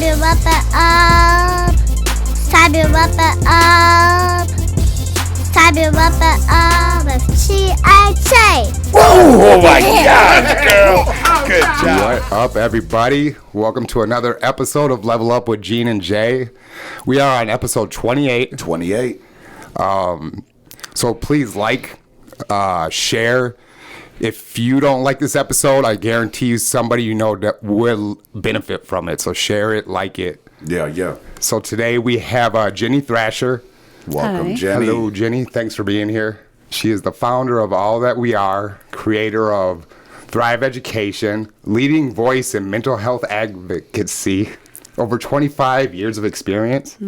Time to wrap it up. Time to wrap it up. Time to wrap it up with G.I.J. Oh my God, girl. Good job. What up, everybody? Welcome to another episode of Level Up with Gene and Jay. We are on episode 28. 28. So please share. If you don't like this episode, I guarantee you somebody you know that will benefit from it. So share it, like it. Yeah. So today we have Jenny Thrasher. Welcome, Hi. Jenny. Hello, Jenny. Thanks for being here. She is the founder of All That We Are, creator of Thrive Education, leading voice in mental health advocacy, over 25 years of experience.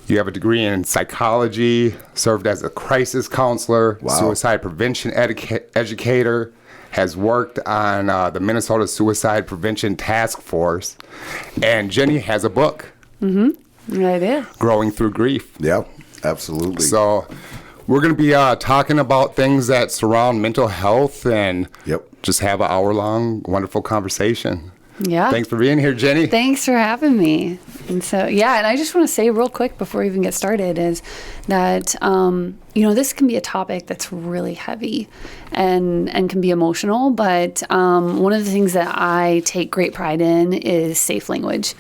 You have a degree in psychology, served as a crisis counselor, Wow. suicide prevention educator, has worked on the Minnesota Suicide Prevention Task Force, and Jenny has a book, I do. Growing Through Grief. Yeah, absolutely. So we're going to be talking about things that surround mental health and just have an hour-long wonderful conversation. Yeah. Thanks for being here, Jenny. Thanks for having me. And so, and I just want to say real quick before we even get started is that, this can be a topic that's really heavy and can be emotional. But one of the things that I take great pride in is safe language.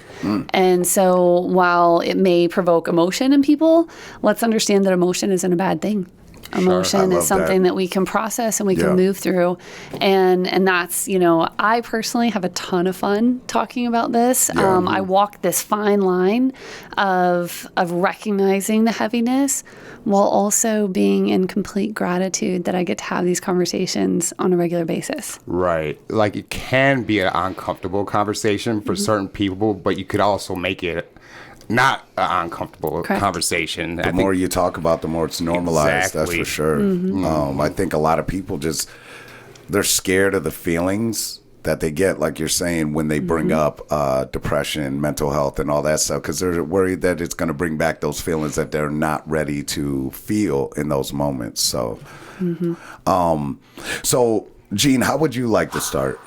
And so while it may provoke emotion in people, let's understand that emotion isn't a bad thing. Emotion is something that we can process and we can move through. And that's, I personally have a ton of fun talking about this. I walk this fine line of recognizing the heaviness while also being in complete gratitude that I get to have these conversations on a regular basis. Right. Like it can be an uncomfortable conversation for certain people, but you could also make it not an uncomfortable conversation. The more you talk about, the more it's normalized. Exactly. That's for sure. I think a lot of people they're scared of the feelings that they get, like you're saying, when they bring up depression, mental health, and all that stuff, because they're worried that it's going to bring back those feelings that they're not ready to feel in those moments. So, so Gene, how would you like to start?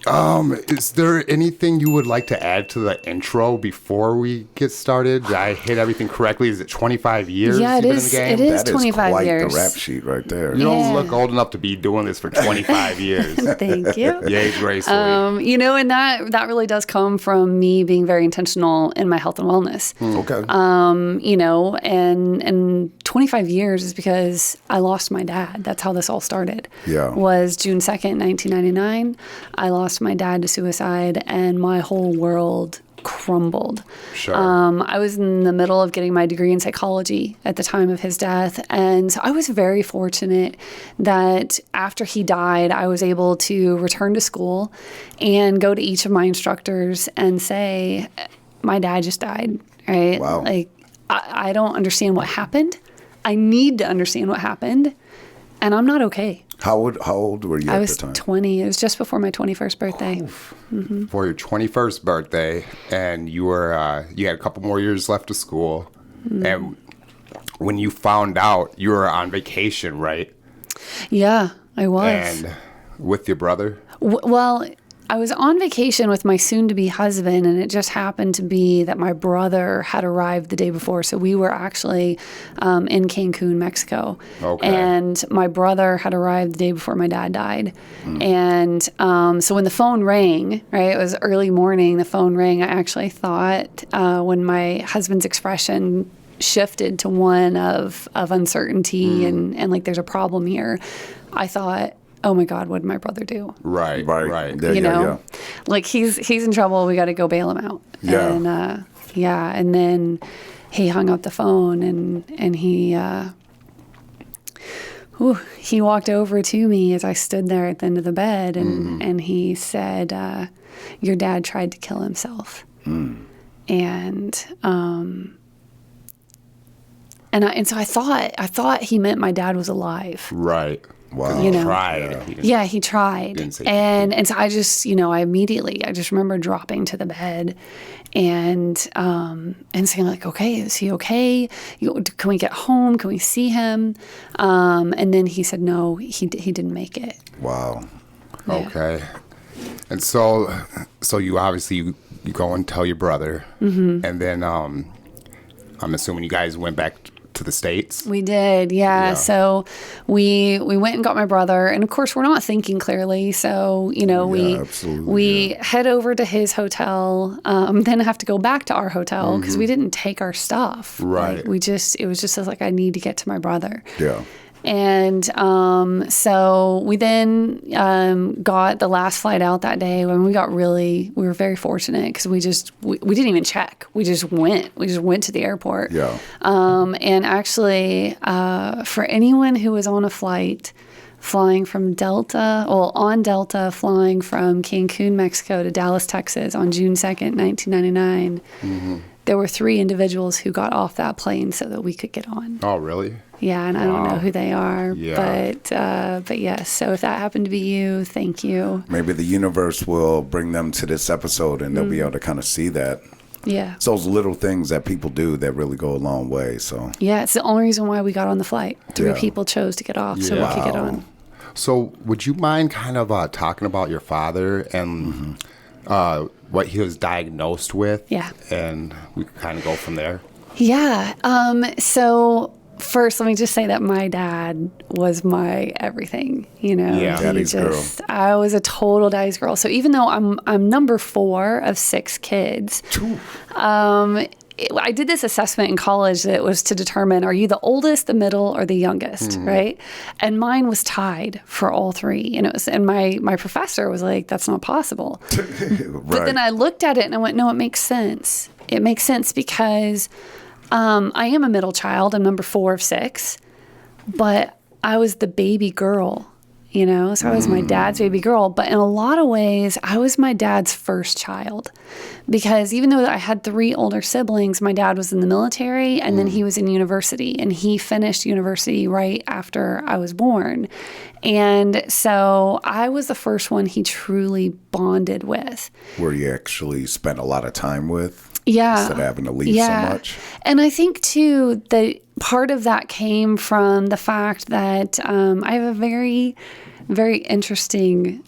Is there anything you would like to add to the intro before we get started? Did I hit everything correctly? Is it 25 years Yeah, you've it been is. in the game? It is That 25 quite years. the rap sheet right there. You don't look old enough to be doing this for 25 years. Thank you. Yay, gracefully. And that really does come from me being very intentional in my health and wellness. Okay. And 25 years is because I lost my dad. That's how this all started. Yeah. Was June 2nd, 1999. I lost my dad to suicide and my whole world crumbled. Sure. I was in the middle of getting my degree in psychology at the time of his death. And so I was very fortunate that after he died, I was able to return to school and go to each of my instructors and say, my dad just died, right? Wow. Like, I don't understand what happened. I need to understand what happened. And I'm not okay. How old were you I at was the time? 20. It was just before my 21st birthday. For your 21st birthday, and you were you had a couple more years left of school, and when you found out, you were on vacation, right? Yeah, I was. And with your brother? Well, I was on vacation with my soon-to-be husband, and it just happened to be that my brother had arrived the day before. So we were actually in Cancun, Mexico. Okay. And my brother had arrived the day before my dad died. And so when the phone rang, right, it was early morning, the phone rang, I actually thought when my husband's expression shifted to one of uncertainty and like there's a problem here, I thought, oh my God, what did my brother do? Right. Yeah. Like he's in trouble. We got to go bail him out. Yeah. And and then he hung up the phone and he walked over to me as I stood there at the end of the bed and he said, your dad tried to kill himself. And so I thought he meant my dad was alive. Right. Wow. You know. Tried. Yeah, he tried. Didn't say And so I just, I just remember dropping to the bed and saying like, okay, is he okay? Can we get home? Can we see him? And then he said, no, he didn't make it. Wow. Okay. And so you obviously you go and tell your brother, and then I'm assuming you guys went back to the States. We did, yeah. So we went and got my brother, and of course we're not thinking clearly. So we head over to his hotel, then have to go back to our hotel because we didn't take our stuff. Right. Like, it was just like, I need to get to my brother. Yeah. And so we then got the last flight out that day when we were very fortunate because we didn't even check. We just went to the airport. Yeah. And actually, for anyone who was on a flight flying from on Delta, flying from Cancun, Mexico to Dallas, Texas on June 2nd, 1999, there were 3 individuals who got off that plane so that we could get on. Oh, really? Yeah, and I don't know who they are, Yeah. but yes. So if that happened to be you, thank you. Maybe the universe will bring them to this episode, and they'll be able to kind of see that. Yeah. It's those little things that people do that really go a long way. So Yeah, it's the only reason why we got on the flight. 3 Yeah. people chose to get off so we could get on. So would you mind kind of talking about your father and what he was diagnosed with? Yeah. And we could kind of go from there. Yeah. So first, let me just say that my dad was my everything. Yeah. Daddy's girl. I was a total daddy's girl. So even though I'm number 4 of 6 kids, I did this assessment in college that was to determine, are you the oldest, the middle, or the youngest, right? And mine was tied for all 3. And my professor was like, that's not possible. right. But then I looked at it and I went, no, it makes sense. It makes sense because I am a middle child. I'm number 4 of 6. But I was the baby girl, so I was my dad's baby girl. But in a lot of ways, I was my dad's first child. Because even though I had 3 older siblings, my dad was in the military and then he was in university. And he finished university right after I was born. And so I was the first one he truly bonded with. Where you actually spent a lot of time with. Yeah. Instead of having to leave so much. And I think, too, that part of that came from the fact that I have a very, very interesting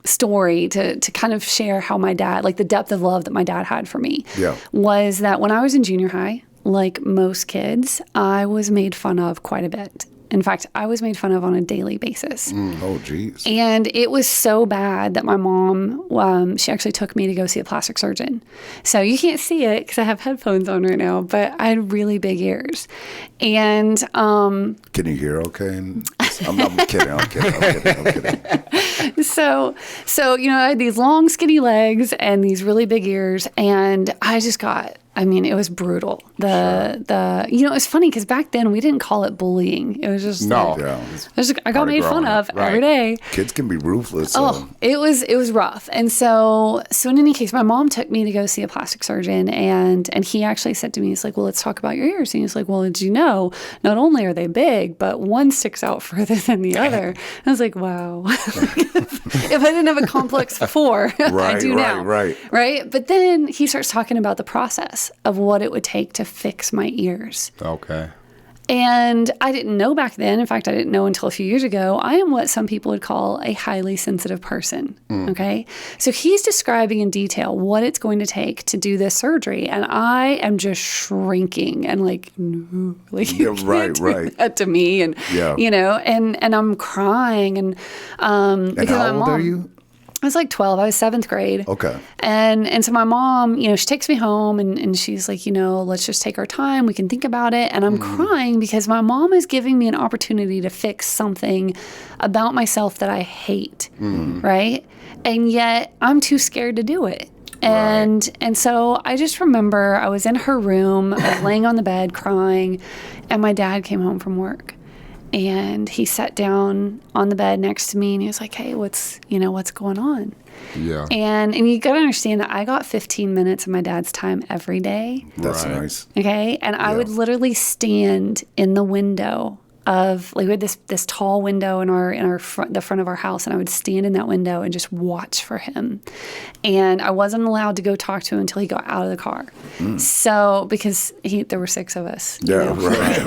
story to kind of share how my dad, like the depth of love that my dad had for me, was that when I was in junior high, like most kids, I was made fun of quite a bit. In fact, I was made fun of on a daily basis. Oh, geez. And it was so bad that my mom, she actually took me to go see a plastic surgeon. So you can't see it because I have headphones on right now, but I had really big ears. And can you hear okay? I'm kidding. I'm kidding. So I had these long, skinny legs and these really big ears, and it was brutal. It was funny because back then we didn't call it bullying. It was just I got made fun of every day. Kids can be ruthless. It was rough. And so in any case, my mom took me to go see a plastic surgeon, and he actually said to me, he's like, well, let's talk about your ears. And he's like, well, did you know, not only are they big, but one sticks out further than the other. And I was like, wow. If I didn't have a complex before, I do now. Right. But then he starts talking about the process of what it would take to fix my ears. Okay. And I didn't know back then. In fact, I didn't know until a few years ago. I am what some people would call a highly sensitive person. Okay. So he's describing in detail what it's going to take to do this surgery. And I am just shrinking and like, no, like you can't do that to me. And, and I'm crying. And because how old are you? I was like 12. I was 7th grade. Okay. And so my mom, she takes me home and she's like, let's just take our time. We can think about it. And I'm crying because my mom is giving me an opportunity to fix something about myself that I hate. Right. And yet I'm too scared to do it. And so I just remember I was in her room, I was laying on the bed crying, and my dad came home from work. And he sat down on the bed next to me and he was like, hey, what's going on? Yeah. And you got to understand that I got 15 minutes of my dad's time every day. That's nice. Okay. And I would literally stand in the window of like we had this tall window in the front of our house, and I would stand in that window and just watch for him. And I wasn't allowed to go talk to him until he got out of the car. So because there were 6 of us. Yeah,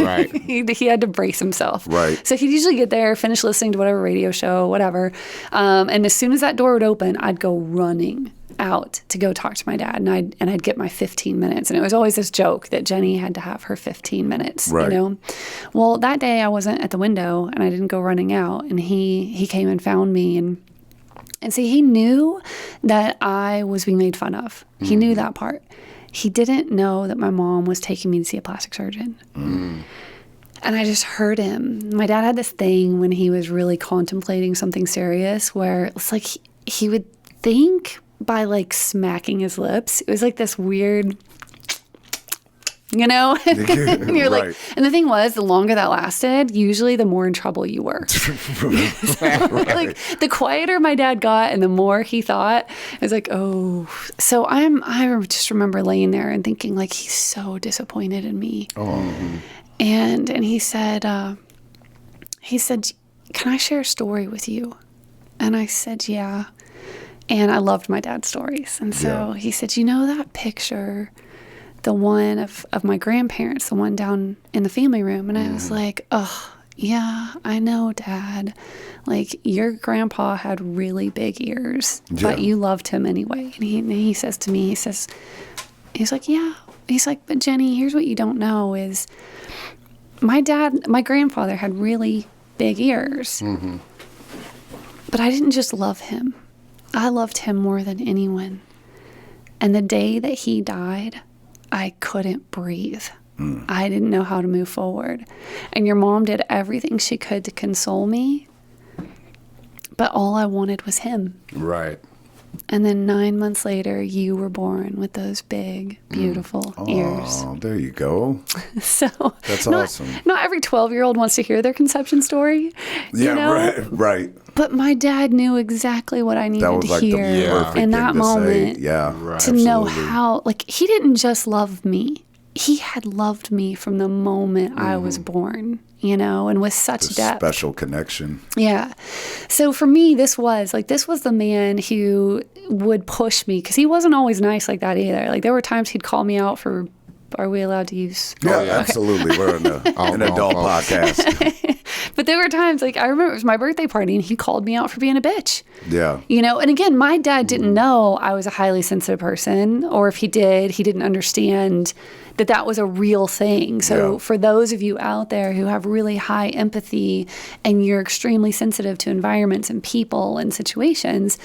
right. He had to brace himself. Right. So he'd usually get there, finish listening to whatever radio show, whatever. And as soon as that door would open, I'd go running out to go talk to my dad, and I'd get my 15 minutes. And it was always this joke that Jenny had to have her 15 minutes, right. you know? Well, that day I wasn't at the window and I didn't go running out, and he came and found me, and see, he knew that I was being made fun of. He knew that part. He didn't know that my mom was taking me to see a plastic surgeon. And I just heard him. My dad had this thing when he was really contemplating something serious where it's like he would think by like smacking his lips. It was like this weird, you know? And you're like, and the thing was, the longer that lasted, usually the more in trouble you were. Like the quieter my dad got and the more he thought, it was like, oh. So I just remember laying there and thinking like, he's so disappointed in me. And he said, can I share a story with you? And I said, yeah. And I loved my dad's stories. And so he said, you know that picture, the one of my grandparents, the one down in the family room? And I was like, oh, yeah, I know, Dad. Like, your grandpa had really big ears, but you loved him anyway. And he says to me, he's like, yeah. He's like, but Jenny, here's what you don't know is my grandfather had really big ears. But I didn't just love him. I loved him more than anyone. And the day that he died, I couldn't breathe. I didn't know how to move forward. And your mom did everything she could to console me, but all I wanted was him. Right. And then 9 months later, you were born with those big, beautiful ears. Oh, there you go. So that's awesome. Not every 12-year-old wants to hear their conception story. Yeah, you know? right. But my dad knew exactly what I needed to hear the perfect in that thing to moment. say. Yeah, right. To know how, like, he didn't just love me. He had loved me from the moment I was born, you know, and with such depth. Special connection. Yeah. So for me, this was the man who would push me, because he wasn't always nice like that either. Like, there were times he'd call me out for, are we allowed to use? Yeah, absolutely. We're an adult podcast. But there were times, like, I remember it was my birthday party and he called me out for being a bitch. Yeah. You know, and again, my dad didn't know I was a highly sensitive person, or if he did, he didn't understand that was a real thing. So for those of you out there who have really high empathy and you're extremely sensitive to environments and people and situations,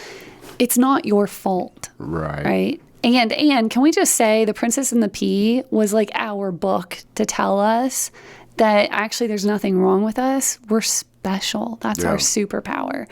it's not your fault. Right? And can we just say The Princess and the Pea was like our book to tell us that actually there's nothing wrong with us. We're special. That's our superpower.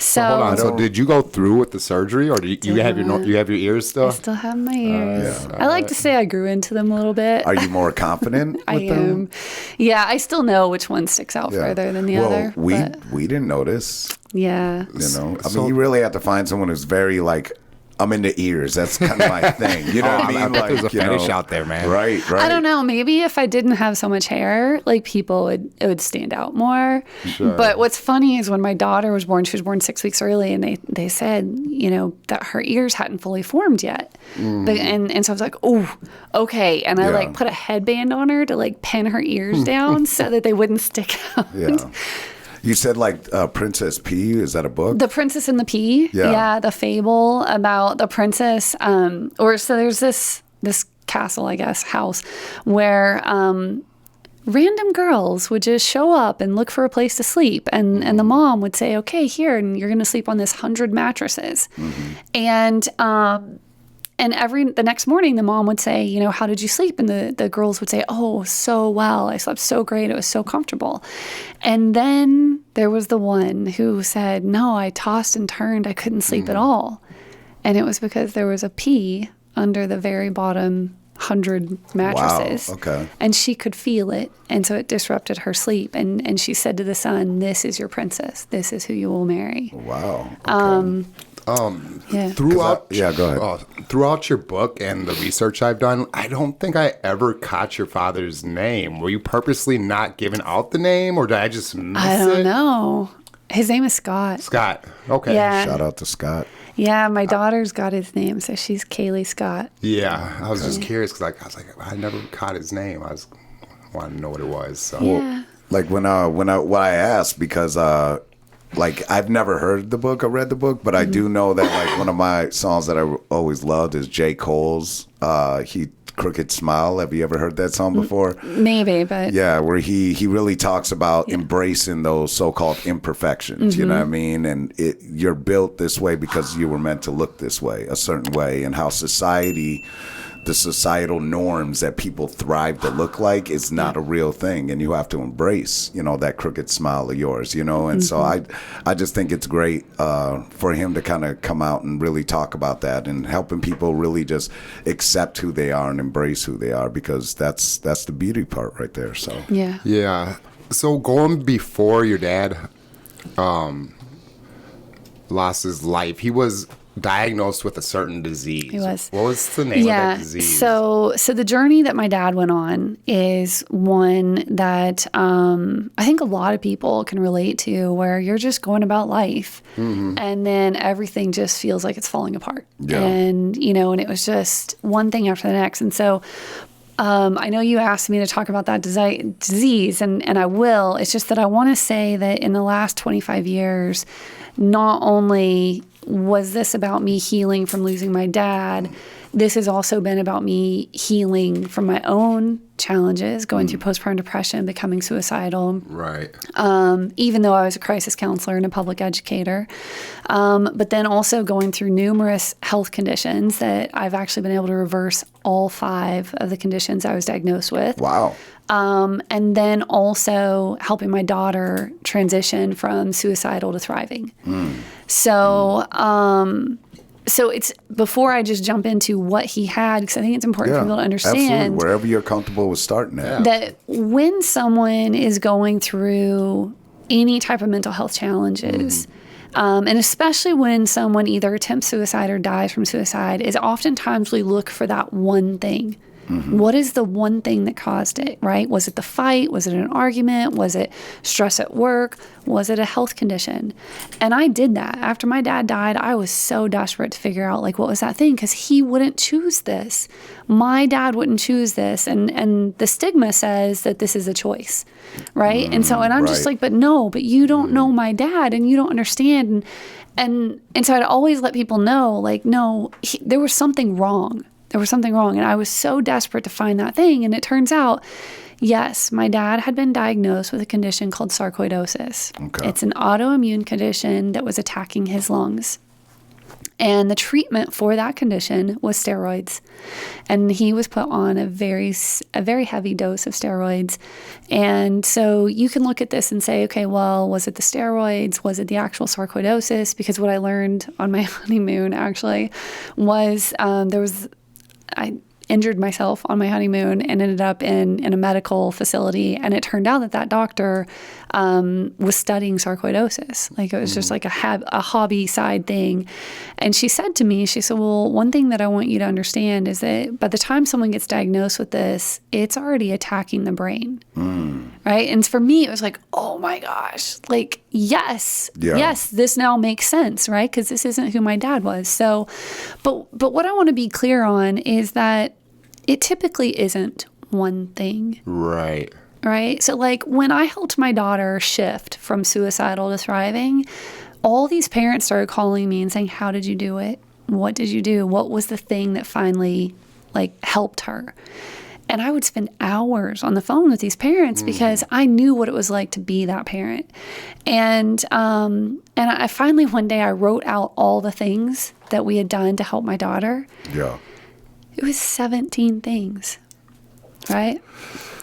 So hold on. So did you go through with the surgery, or do you have your ears still? I still have my ears. I like to say I grew into them a little bit. Are you more confident with I them? am. Yeah, I still know which one sticks out further than the other. Well, we didn't notice. Yeah. You know, I mean, you really have to find someone who's very like, I'm into ears. That's kind of my thing. You know what I mean? I bet there's a fetish out there, man. Right. I don't know. Maybe if I didn't have so much hair, like it would stand out more. Sure. But what's funny is when my daughter was born, she was born 6 weeks early, and they said, you know, that her ears hadn't fully formed yet. But, and so I was like, oh, okay. And I like put a headband on her to like pin her ears down so that they wouldn't stick out. Yeah. You said like Princess Pea, is that a book? The Princess and the Pea. Yeah, the fable about the princess. So there's this castle, I guess, house where random girls would just show up and look for a place to sleep. And the mom would say, okay, here, and you're going to sleep on this 100 mattresses. And the next morning, the mom would say, you know, how did you sleep? And the girls would say, oh, so well. I slept so great. It was so comfortable. And then there was the one who said, no, I tossed and turned. I couldn't sleep at all. And it was because there was a pea under the very bottom 100 mattresses. Wow. Okay. And she could feel it. And so it disrupted her sleep. And she said to the son, this is your princess. This is who you will marry. Wow. Okay. Throughout, Yeah, go ahead. Throughout your book and the research I've done, I don't think I ever caught your father's name. Were you purposely not giving out the name, or did I just miss it? I don't know. His name is Scott. Scott. Okay. Yeah. Shout out to Scott. Yeah, my daughter's got his name, so she's Kaylee Scott. Yeah, I was just curious because I was like, I never caught his name. I wanted to know what it was. So. Yeah. Like when I asked because like I've never heard the book or read the book, but I do know that like one of my songs that I always loved is J. Cole's Crooked Smile. Have you ever heard that song before? Maybe, but Yeah, where he really talks about embracing those so-called imperfections, you know what I mean? And you're built this way because you were meant to look this way, a certain way, and how the societal norms that people thrive to look like is not a real thing, and you have to embrace, that crooked smile of yours, and so I just think it's great for him to kind of come out and really talk about that and helping people really just accept who they are and embrace who they are, because that's the beauty part right there. So Yeah. So going before your dad lost his life, he was diagnosed with a certain disease. He was. What was the name of that disease? So the journey that my dad went on is one that I think a lot of people can relate to, where you're just going about life and then everything just feels like it's falling apart. Yeah. And, and it was just one thing after the next. And so I know you asked me to talk about that disease, and I will. It's just that I want to say that in the last 25 years, not only was this about me healing from losing my dad, this has also been about me healing from my own challenges, going through postpartum depression, becoming suicidal. Right. Even though I was a crisis counselor and a public educator. But then also going through numerous health conditions that I've actually been able to reverse all 5 of the conditions I was diagnosed with. wow. And then also helping my daughter transition from suicidal to thriving. So, so it's before I just jump into what he had, because I think it's important for people to understand. Absolutely. Wherever you're comfortable with starting at. That when someone is going through any type of mental health challenges, and especially when someone either attempts suicide or dies from suicide, is oftentimes we look for that one thing. What is the one thing that caused it, right? Was it the fight? Was it an argument? Was it stress at work? Was it a health condition? And I did that. After my dad died, I was so desperate to figure out, like, what was that thing? Because he wouldn't choose this. My dad wouldn't choose this. And the stigma says that this is a choice, right? And I'm just like, but you don't know my dad, and you don't understand. And so I'd always let people know, like, no, there was something wrong. There was something wrong. And I was so desperate to find that thing. And it turns out, yes, my dad had been diagnosed with a condition called sarcoidosis. Okay. It's an autoimmune condition that was attacking his lungs. And the treatment for that condition was steroids. And he was put on a very heavy dose of steroids. And so you can look at this and say, okay, well, was it the steroids? Was it the actual sarcoidosis? Because what I learned on my honeymoon actually was I injured myself on my honeymoon and ended up in a medical facility. And it turned out that doctor was studying sarcoidosis. Like, it was just like a hobby side thing. And she said to me, well, one thing that I want you to understand is that by the time someone gets diagnosed with this, it's already attacking the brain. Right. And for me, it was like, oh my gosh, like, yes, this now makes sense. Right. Because this isn't who my dad was. So, but what I want to be clear on is that it typically isn't one thing. Right. Right. So, like, when I helped my daughter shift from suicidal to thriving, all these parents started calling me and saying, how did you do it? What did you do? What was the thing that finally, like, helped her? And I would spend hours on the phone with these parents because I knew what it was like to be that parent. And I finally, one day, I wrote out all the things that we had done to help my daughter. Yeah. It was 17 things, right?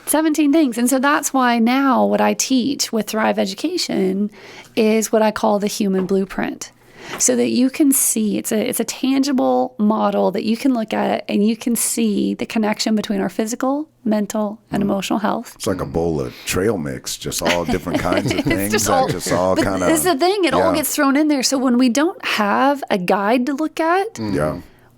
17 things. And so that's why now what I teach with Thrive Education is what I call the human blueprint. so that you can see it's a tangible model that you can look at and you can see the connection between our physical, mental, and emotional health. It's like a bowl of trail mix, just all different kinds of things. Just all But kind of. This is the thing; it all gets thrown in there. So when we don't have a guide to look at,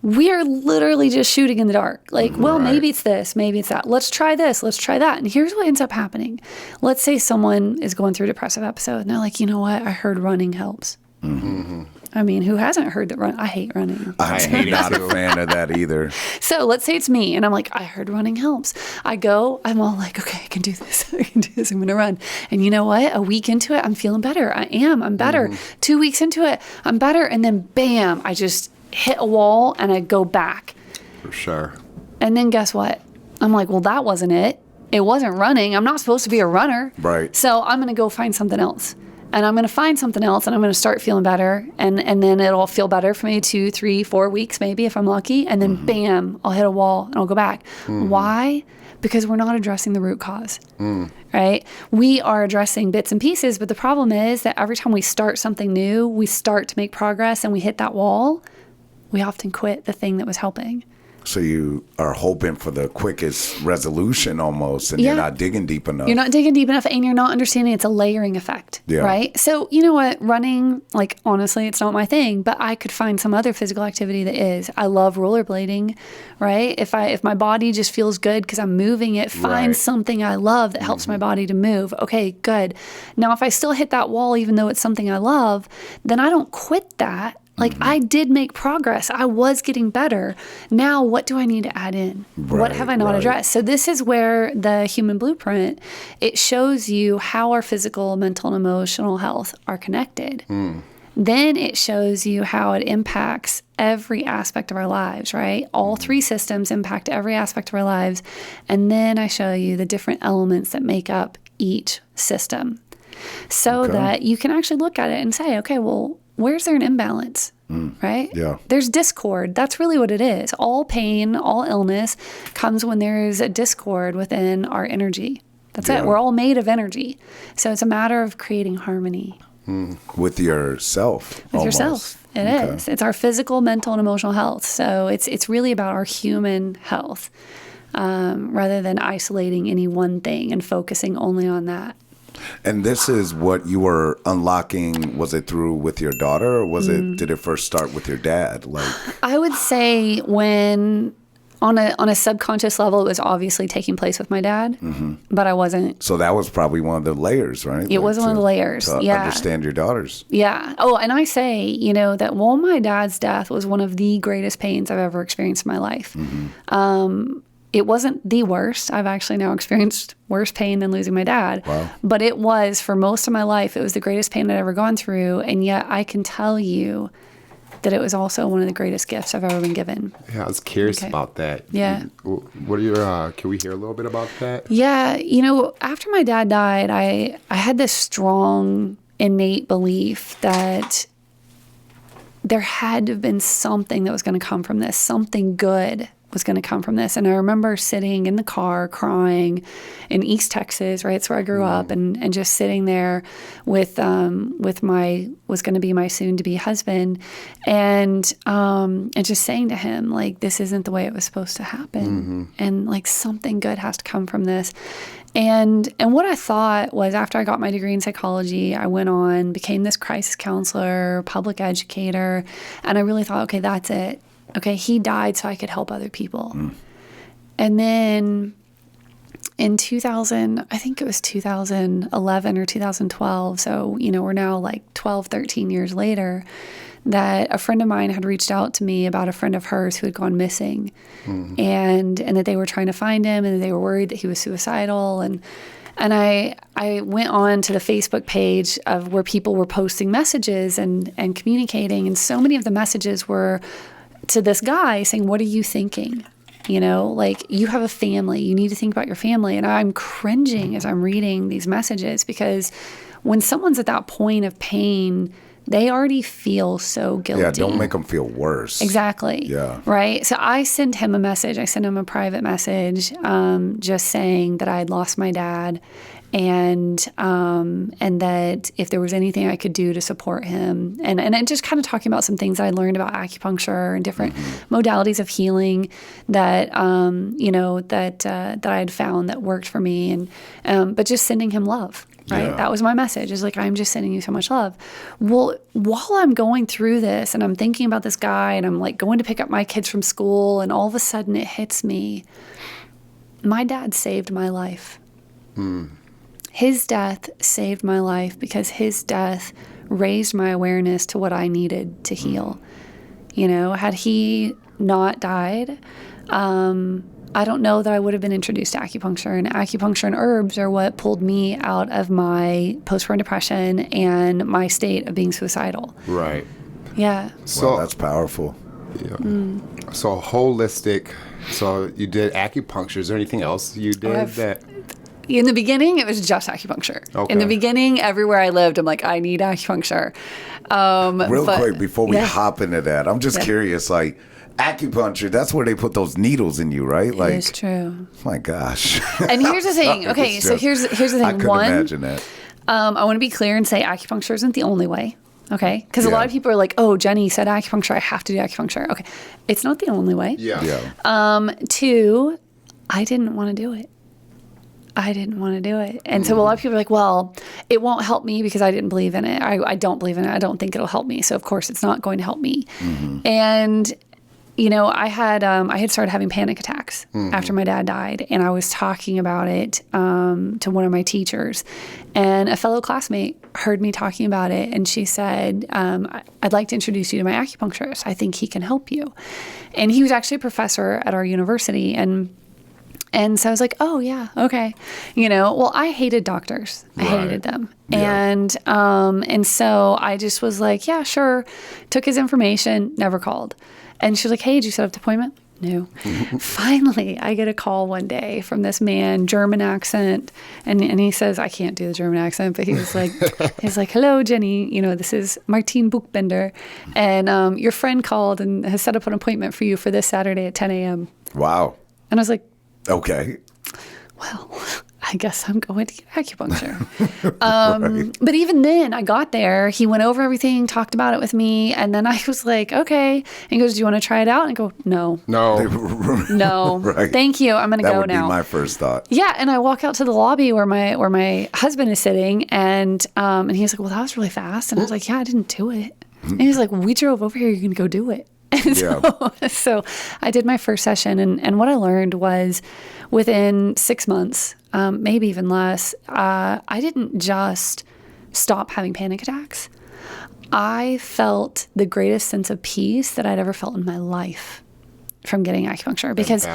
we are literally just shooting in the dark. Like, well, maybe it's this, maybe it's that. Let's try this, let's try that. And here's what ends up happening. Let's say someone is going through a depressive episode and they're like, you know what? I heard running helps. I mean, who hasn't heard that I hate running. I'm not a fan of that either. So let's say it's me and I'm like, I heard running helps. I'm all like, okay, I can do this. I can do this. I'm going to run. And you know what? A week into it, I'm feeling better. I'm better. 2 weeks into it, I'm better. And then bam, I just hit a wall and I go back. For sure. And then guess what? I'm like, well, that wasn't it. It wasn't running. I'm not supposed to be a runner. Right. So I'm going to go find something else. And I'm going to find something else and I'm going to start feeling better. And then it'll feel better for me 2, 3, 4 weeks maybe if I'm lucky. And then bam, I'll hit a wall and I'll go back. Why? Because we're not addressing the root cause, right? We are addressing bits and pieces, but the problem is that every time we start something new, we start to make progress and we hit that wall, we often quit the thing that was helping. So you are hoping for the quickest resolution almost, and you're not digging deep enough. You're not digging deep enough, and you're not understanding it's a layering effect, right? So you know what? Running, like, honestly, it's not my thing, but I could find some other physical activity that is. I love rollerblading, right? If my body just feels good because I'm moving it, find something I love that helps my body to move. Okay, good. Now, if I still hit that wall, even though it's something I love, then I don't quit that. Like, I did make progress. I was getting better. Now, what do I need to add in? What have I not addressed? So this is where the human blueprint, it shows you how our physical, mental, and emotional health are connected. Then it shows you how it impacts every aspect of our lives, right? All 3 systems impact every aspect of our lives. And then I show you the different elements that make up each system so that you can actually look at it and say, okay, well, where's there an imbalance, right? Yeah. There's discord. That's really what it is. All pain, all illness comes when there's a discord within our energy. That's it. We're all made of energy. So it's a matter of creating harmony. With yourself. With yourself. It is. It's our physical, mental, and emotional health. So it's really about our human health rather than isolating any one thing and focusing only on that. And this is what you were unlocking. Was it through with your daughter, or did it first start with your dad? Like, I would say when on a subconscious level, it was obviously taking place with my dad, but I wasn't. So that was probably one of the layers, right? It was one of the layers. To understand your daughters. Yeah. Oh, and I say, that my dad's death was one of the greatest pains I've ever experienced in my life. It wasn't the worst. I've actually now experienced worse pain than losing my dad. Wow. But it was, for most of my life, it was the greatest pain I'd ever gone through. And yet I can tell you that it was also one of the greatest gifts I've ever been given. Yeah, I was curious about that. Yeah. What are your, can we hear a little bit about that? Yeah. After my dad died, I had this strong, innate belief that there had to have been something that was going to come from this, something good was going to come from this. And I remember sitting in the car crying in East Texas, right? It's where I grew up, and just sitting there with was going to be my soon to be husband, and just saying to him, like, this isn't the way it was supposed to happen. And like, something good has to come from this. And what I thought was, after I got my degree in psychology, I went on, became this crisis counselor, public educator, and I really thought, okay, that's it. Okay, he died so I could help other people. And then in 2000, I think it was 2011 or 2012, so, we're now like 12, 13 years later, that a friend of mine had reached out to me about a friend of hers who had gone missing, and that they were trying to find him, and they were worried that he was suicidal. And I went on to the Facebook page of where people were posting messages and communicating, and so many of the messages were to this guy saying, what are you thinking? Like, you have a family. You need to think about your family. And I'm cringing as I'm reading these messages, because when someone's at that point of pain, they already feel so guilty. Yeah, don't make them feel worse. Exactly. Yeah. Right? So I sent him a message. I sent him a private message just saying that I had lost my dad and that if there was anything I could do to support him, and just kind of talking about some things I learned about acupuncture and different modalities of healing that that I had found that worked for me, and but just sending him love. Right. Yeah. That was my message, is like, I'm just sending you so much love. Well, while I'm going through this and I'm thinking about this guy and I'm like going to pick up my kids from school, and all of a sudden it hits me, my dad saved my life. His death saved my life, because his death raised my awareness to what I needed to heal. Had he not died, I don't know that I would have been introduced to acupuncture. And acupuncture and herbs are what pulled me out of my postpartum depression and my state of being suicidal. Right. Yeah. So that's powerful. Yeah. So holistic. So you did acupuncture. Is there anything else you did that? In the beginning, it was just acupuncture. Okay. In the beginning, everywhere I lived, I'm like, I need acupuncture. Real quick, before we hop into that, I'm just curious, like, acupuncture, that's where they put those needles in you, right? Like, it's true. My gosh. And here's the thing. Okay, so here's the thing. I couldn't imagine that. I want to be clear and say acupuncture isn't the only way. Okay, because a lot of people are like, "Oh, Jenny said acupuncture. I have to do acupuncture." Okay, it's not the only way. Yeah. Two, I didn't want to do it. And so a lot of people are like, well, it won't help me because I didn't believe in it. I don't believe in it. I don't think it'll help me. So of course it's not going to help me. And I had started having panic attacks after my dad died, and I was talking about it to one of my teachers, and a fellow classmate heard me talking about it, and she said, I'd like to introduce you to my acupuncturist. I think he can help you. And he was actually a professor at our university, and so I was like, oh yeah, okay. Well, I hated doctors. I hated them. Yeah. And so I just was like, yeah, sure. Took his information, never called. And she was like, hey, did you set up the appointment? No. Finally, I get a call one day from this man, German accent. And he says, I can't do the German accent, but he's like, hello, Jenny. This is Martine Buchbinder. And your friend called and has set up an appointment for you for this Saturday at 10 a.m. Wow. And I was like, okay. Well, I guess I'm going to get acupuncture. But even then, I got there. He went over everything, talked about it with me. And then I was like, okay. And he goes, do you want to try it out? And I go, no. Right. Thank you. I'm going to go now. That would be my first thought. Yeah. And I walk out to the lobby where my husband is sitting. And he's like, well, that was really fast. And I was like, yeah, I didn't do it. And he's like, we drove over here. You're going to go do it. And so I did my first session, and what I learned was within 6 months, maybe even less, I didn't just stop having panic attacks. I felt the greatest sense of peace that I'd ever felt in my life from getting acupuncture, because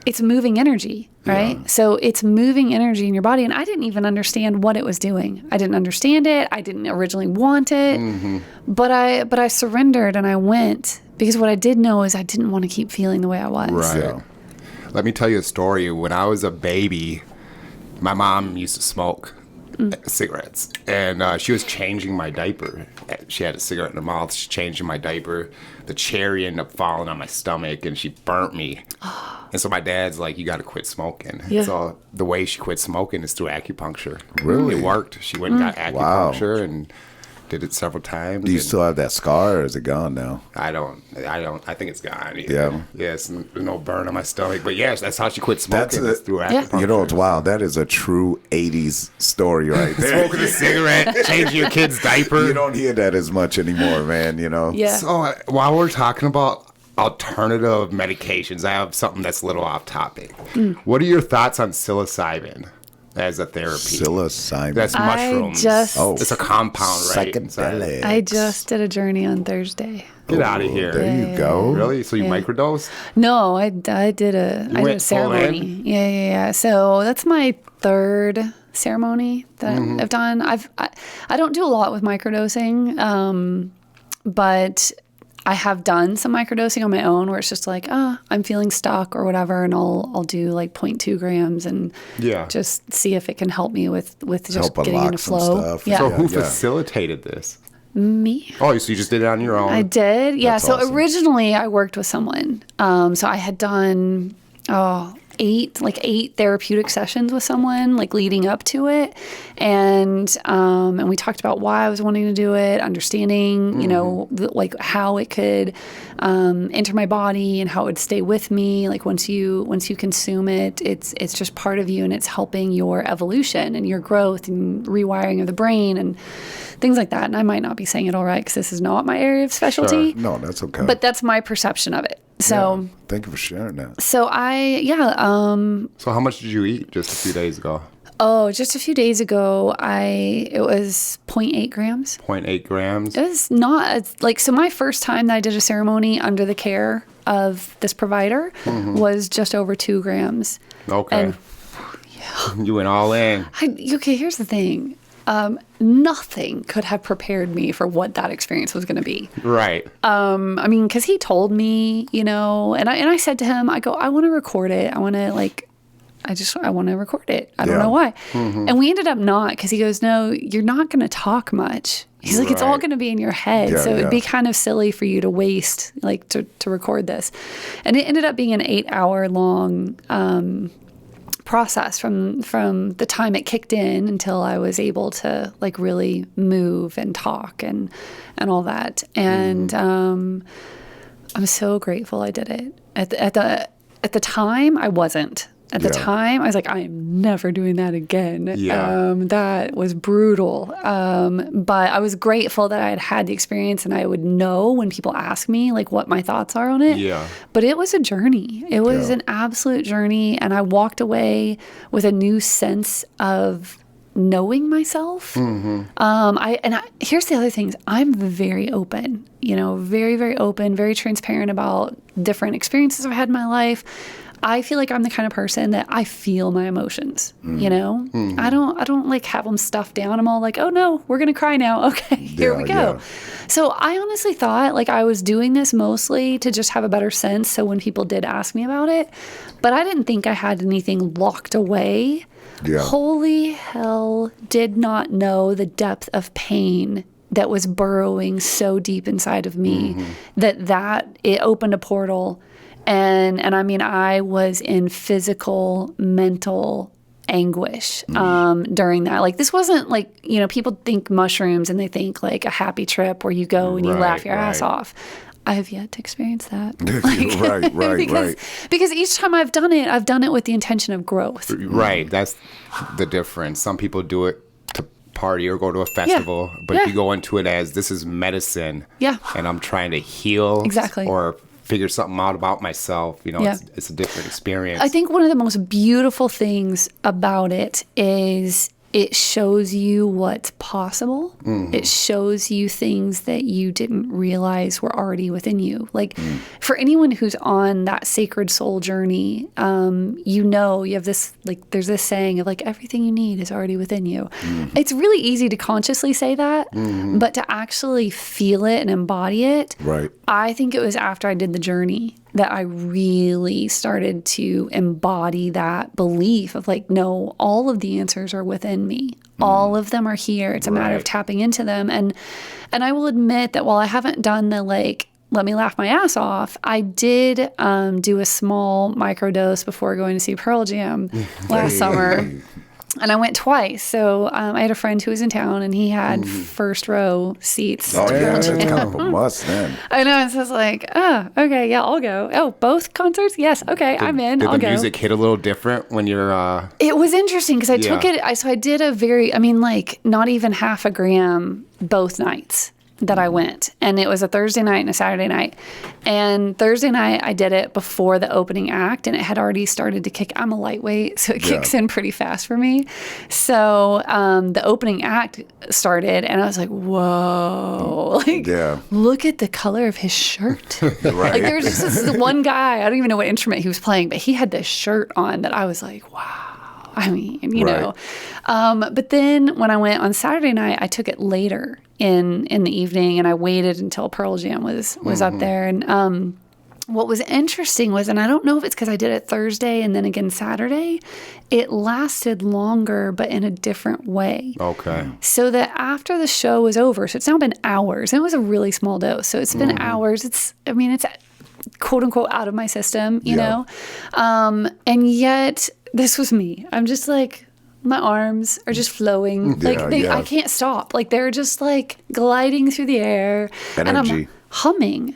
it's moving energy, right? Yeah. So it's moving energy in your body, and I didn't even understand what it was doing. I didn't understand it. I didn't originally want it, but I surrendered and I went, because what I did know is I didn't want to keep feeling the way I was. Right. Yeah. Let me tell you a story. When I was a baby, my mom used to smoke cigarettes, and she was changing my diaper. She had a cigarette in her mouth. She's changing my diaper. The cherry ended up falling on my stomach, and she burnt me. And so my dad's like, you got to quit smoking. Yeah. So the way she quit smoking is through acupuncture. Really? It worked. She went and got acupuncture and did it several times. Do you still have that scar, or is it gone now? I don't. I think it's gone. Yeah. Yes, no burn on my stomach. But yes, that's how she quit smoking. That's through acupuncture. You know, it's wild. That is a true 80s story right there. Smoking a cigarette, changing your kid's diaper. You don't hear that as much anymore, man, Yeah. So while we're talking about alternative medications, I have something that's a little off topic. What are your thoughts on psilocybin as a therapy? Psilocybin. That's mushrooms. It's a compound, right? Psychedelic. I just did a journey on Thursday. Get out of here. There you go. Really? So you microdosed? No, I did a ceremony. Yeah. So that's my third ceremony that I've done. I don't do a lot with microdosing, but I have done some microdosing on my own where it's just like, I'm feeling stuck or whatever, and I'll do like 0.2 grams and just see if it can help me with just getting into flow. Stuff. So who facilitated this? Me. Oh, so you just did it on your own? I did. Yeah. That's so awesome. originally I worked with someone. So I had done, eight therapeutic sessions with someone, like leading up to it. And we talked about why I was wanting to do it, understanding, you know, like how it could enter my body and how it would stay with me. Like once you consume it, it's just part of you, and it's helping your evolution and your growth and rewiring of the brain and things like that. And I might not be saying it all right because this is not my area of specialty. Sure. No, that's okay. But that's my perception of it. So yeah. Thank you for sharing that. So So how much did you eat just a few days ago? Oh, just a few days ago, it was 0.8 grams. 0.8 grams? It was not, so my first time that I did a ceremony under the care of this provider was just over 2 grams. Okay. And, You went all in. Okay, here's the thing. Nothing could have prepared me for what that experience was going to be. Right. I mean, because he told me, you know, and I said to him, I want to record it. I want to record it. I don't know why. And we ended up not, because he goes, no, you're not going to talk much. He's like, it's all going to be in your head. Yeah, so it'd be kind of silly for you to waste, like, to record this. And it ended up being an 8-hour long process from the time it kicked in until I was able to, like, really move and talk and all that. And I'm so grateful I did it. At the time, I wasn't. At the time, I was like, I am never doing that again. Yeah. That was brutal. But I was grateful that I had had the experience and I would know when people ask me, like, what my thoughts are on it. Yeah. But it was a journey. It was an absolute journey. And I walked away with a new sense of knowing myself. Here's the other things. I'm very open, you know, very, very open, very transparent about different experiences I've had in my life. I feel like I'm the kind of person that I feel my emotions, you know? I don't like have them stuffed down. I'm all like, oh no, we're going to cry now. Okay, here we go. Yeah. So I honestly thought like I was doing this mostly to just have a better sense. So when people did ask me about it, but I didn't think I had anything locked away. Yeah. Holy hell, did not know the depth of pain that was burrowing so deep inside of me that it opened a portal. And I mean, I was in physical, mental anguish during that. Like, this wasn't like, you know, people think mushrooms and they think like a happy trip where you go and you laugh your ass off. I have yet to experience that. Right. Because each time I've done it with the intention of growth. Right. That's the difference. Some people do it to party or go to a festival, but if you go into it as this is medicine, and I'm trying to heal, or figure something out about myself, you know, it's a different experience. I think one of the most beautiful things about it is it shows you what's possible. It shows you things that you didn't realize were already within you. Like for anyone who's on that sacred soul journey, you know, you have this, like, there's this saying of like, everything you need is already within you. It's really easy to consciously say that, but to actually feel it and embody it, I think it was after I did the journey that I really started to embody that belief of like, no, all of the answers are within me. All of them are here. It's a matter of tapping into them. And I will admit that while I haven't done the like, let me laugh my ass off, I did do a small microdose before going to see Pearl Jam last summer. And I went twice. So I had a friend who was in town, and he had first row seats. Oh, yeah, that's kind of a must then. I know. And so I was like, oh, okay, yeah, I'll go. Oh, both concerts? Yes, okay, I'm in. I'll go. Did the music hit a little different when you're... It was interesting because I took it... So I did like not even half a gram both nights that I went. And it was a Thursday night and a Saturday night. And Thursday night, I did it before the opening act, and it had already started to kick. I'm a lightweight, so it kicks in pretty fast for me. So the opening act started, and I was like, whoa. Like, look at the color of his shirt. Like, there was just this one guy, I don't even know what instrument he was playing, but he had this shirt on that I was like, wow. I mean, you know. But then when I went on Saturday night, I took it later in the evening, and I waited until Pearl Jam was up there. And what was interesting was, and I don't know if it's because I did it Thursday and then again Saturday, it lasted longer, but in a different way. Okay. So that after the show was over, so it's now been hours, and it was a really small dose. So it's been hours. quote unquote out of my system, you know? And yet this was me. I'm just like, my arms are just flowing. I can't stop. Like they're just like gliding through the air. Energy. And I'm humming.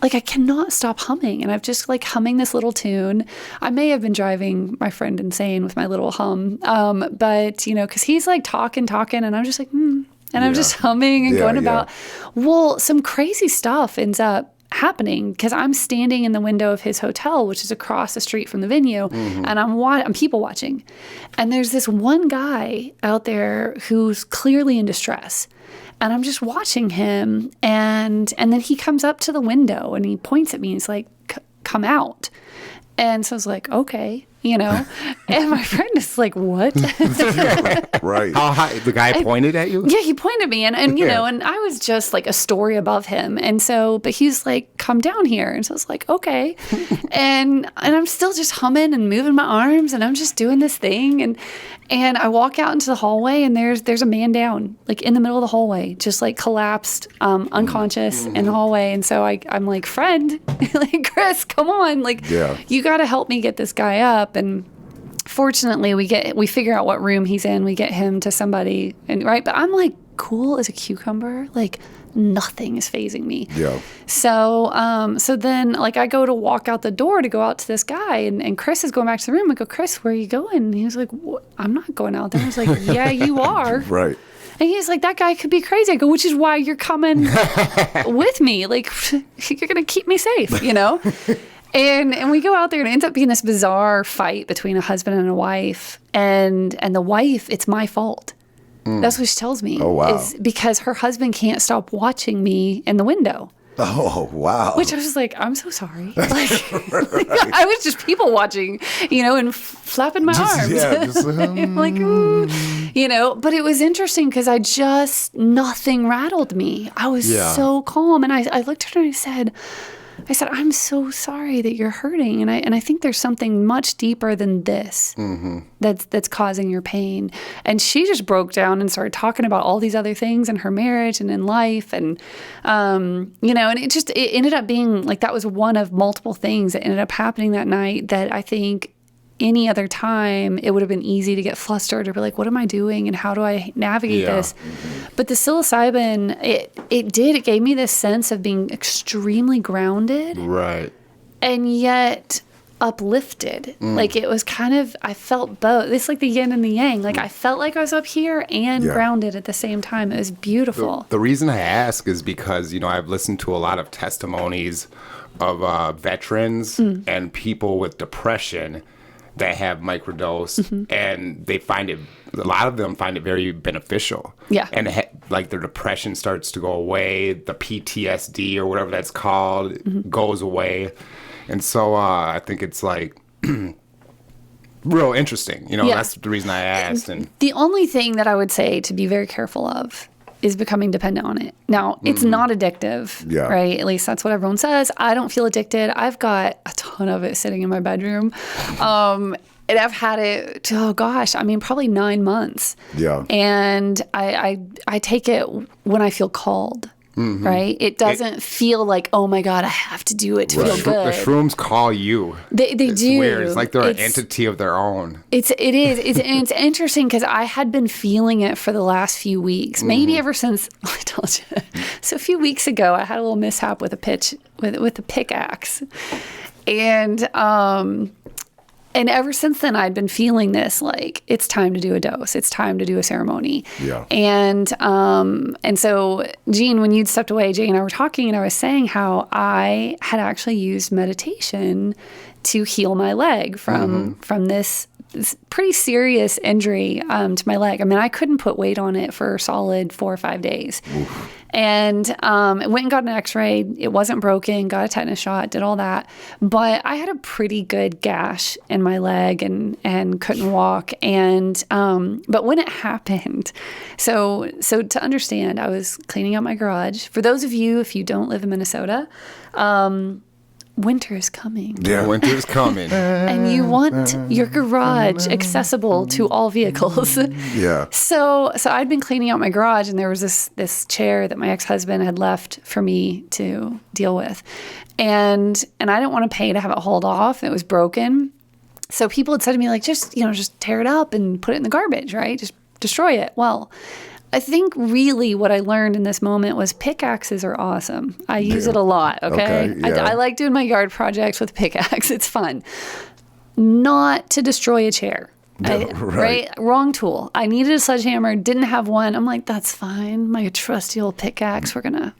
Like I cannot stop humming. And I've just like humming this little tune. I may have been driving my friend insane with my little hum. But you know, cause he's like talking and I'm just like, And I'm just humming and going about, well, some crazy stuff ends up happening because I'm standing in the window of his hotel, which is across the street from the venue, and I'm people watching. And there's this one guy out there who's clearly in distress. And I'm just watching him, and then he comes up to the window and he points at me and he's like, come out. And so I was like, okay, you know. And my friend is like, what? Right. How high? The guy pointed at you? Yeah, he pointed at me. And you know, and I was just like a story above him. And so, but he's like, come down here. And so I was like, okay. and I'm still just humming and moving my arms and I'm just doing this thing. And I walk out into the hallway and there's a man down, like in the middle of the hallway, just like collapsed, unconscious in the hallway. And so I'm like, friend, like, Chris, come on. Like, you got to help me get this guy up. And fortunately we figure out what room he's in. We get him to somebody, and right. But I'm like cool as a cucumber. Like nothing is fazing me. Yeah. So then like I go to walk out the door to go out to this guy, and Chris is going back to the room. I go, Chris, where are you going? And he was like, I'm not going out there. I was like, yeah, you are. Right. And he's like, that guy could be crazy. I go, which is why you're coming with me. Like, you're going to keep me safe, you know? And we go out there and it ends up being this bizarre fight between a husband and a wife. And the wife, it's my fault. That's what she tells me. Oh, wow. Is because her husband can't stop watching me in the window. Oh, wow. Which I was like, I'm so sorry. Like, I was just people watching, you know, and flapping my arms. Yeah, just like, ooh, you know, but it was interesting because nothing rattled me. I was so calm. And I looked at her and I said, I'm so sorry that you're hurting. And I think there's something much deeper than this that's causing your pain. And she just broke down and started talking about all these other things in her marriage and in life. And, you know, and it ended up being like that was one of multiple things that ended up happening that night that I think any other time it would have been easy to get flustered or be like, what am I doing and how do I navigate this? But the psilocybin, it gave me this sense of being extremely grounded. Right. And yet uplifted. Like it was kind of, I felt both. It's like the yin and the yang. Like I felt like I was up here and grounded at the same time. It was beautiful. The reason I ask is because, you know, I've listened to a lot of testimonies of veterans and people with depression that have microdose and they find it, a lot of them find it very beneficial. Yeah. And like their depression starts to go away, the PTSD or whatever that's called goes away. And so I think it's like real interesting. You know, that's the reason I asked. And the only thing that I would say to be very careful of is becoming dependent on it. Now, it's not addictive, right? At least that's what everyone says. I don't feel addicted. I've got a ton of it sitting in my bedroom. And I've had it, oh gosh, I mean, probably 9 months. Yeah. And I take it when I feel called. Right? It doesn't feel like, oh my God, I have to do it to feel good. The shrooms call you. They do. It's weird. It's like they're an entity of their own. It is. It's interesting because I had been feeling it for the last few weeks, maybe ever since, I told you. So a few weeks ago, I had a little mishap with a pickaxe. And ever since then, I'd been feeling this, like, it's time to do a dose. It's time to do a ceremony. Yeah. And so, Jean, when you'd stepped away, Jay and I were talking, and I was saying how I had actually used meditation to heal my leg from this pretty serious injury to my leg. I mean, I couldn't put weight on it for a solid 4 or 5 days. Oof. And I went and got an x-ray. It wasn't broken, got a tetanus shot, did all that. But I had a pretty good gash in my leg and couldn't walk. And but when it happened, so to understand, I was cleaning out my garage. For those of you, if you don't live in Minnesota, winter is coming. Yeah. Winter's coming. And you want your garage accessible to all vehicles. Yeah. So I'd been cleaning out my garage, and there was this chair that my ex-husband had left for me to deal with. And I didn't want to pay to have it hauled off. It was broken. So people had said to me, like, just tear it up and put it in the garbage, right? Just destroy it. Well, I think really what I learned in this moment was pickaxes are awesome. I use it a lot, okay? Yeah. I like doing my yard projects with pickaxe. It's fun. Not to destroy a chair. Right? Wrong tool. I needed a sledgehammer, didn't have one. I'm like, that's fine. My trusty old pickaxe. We're gonna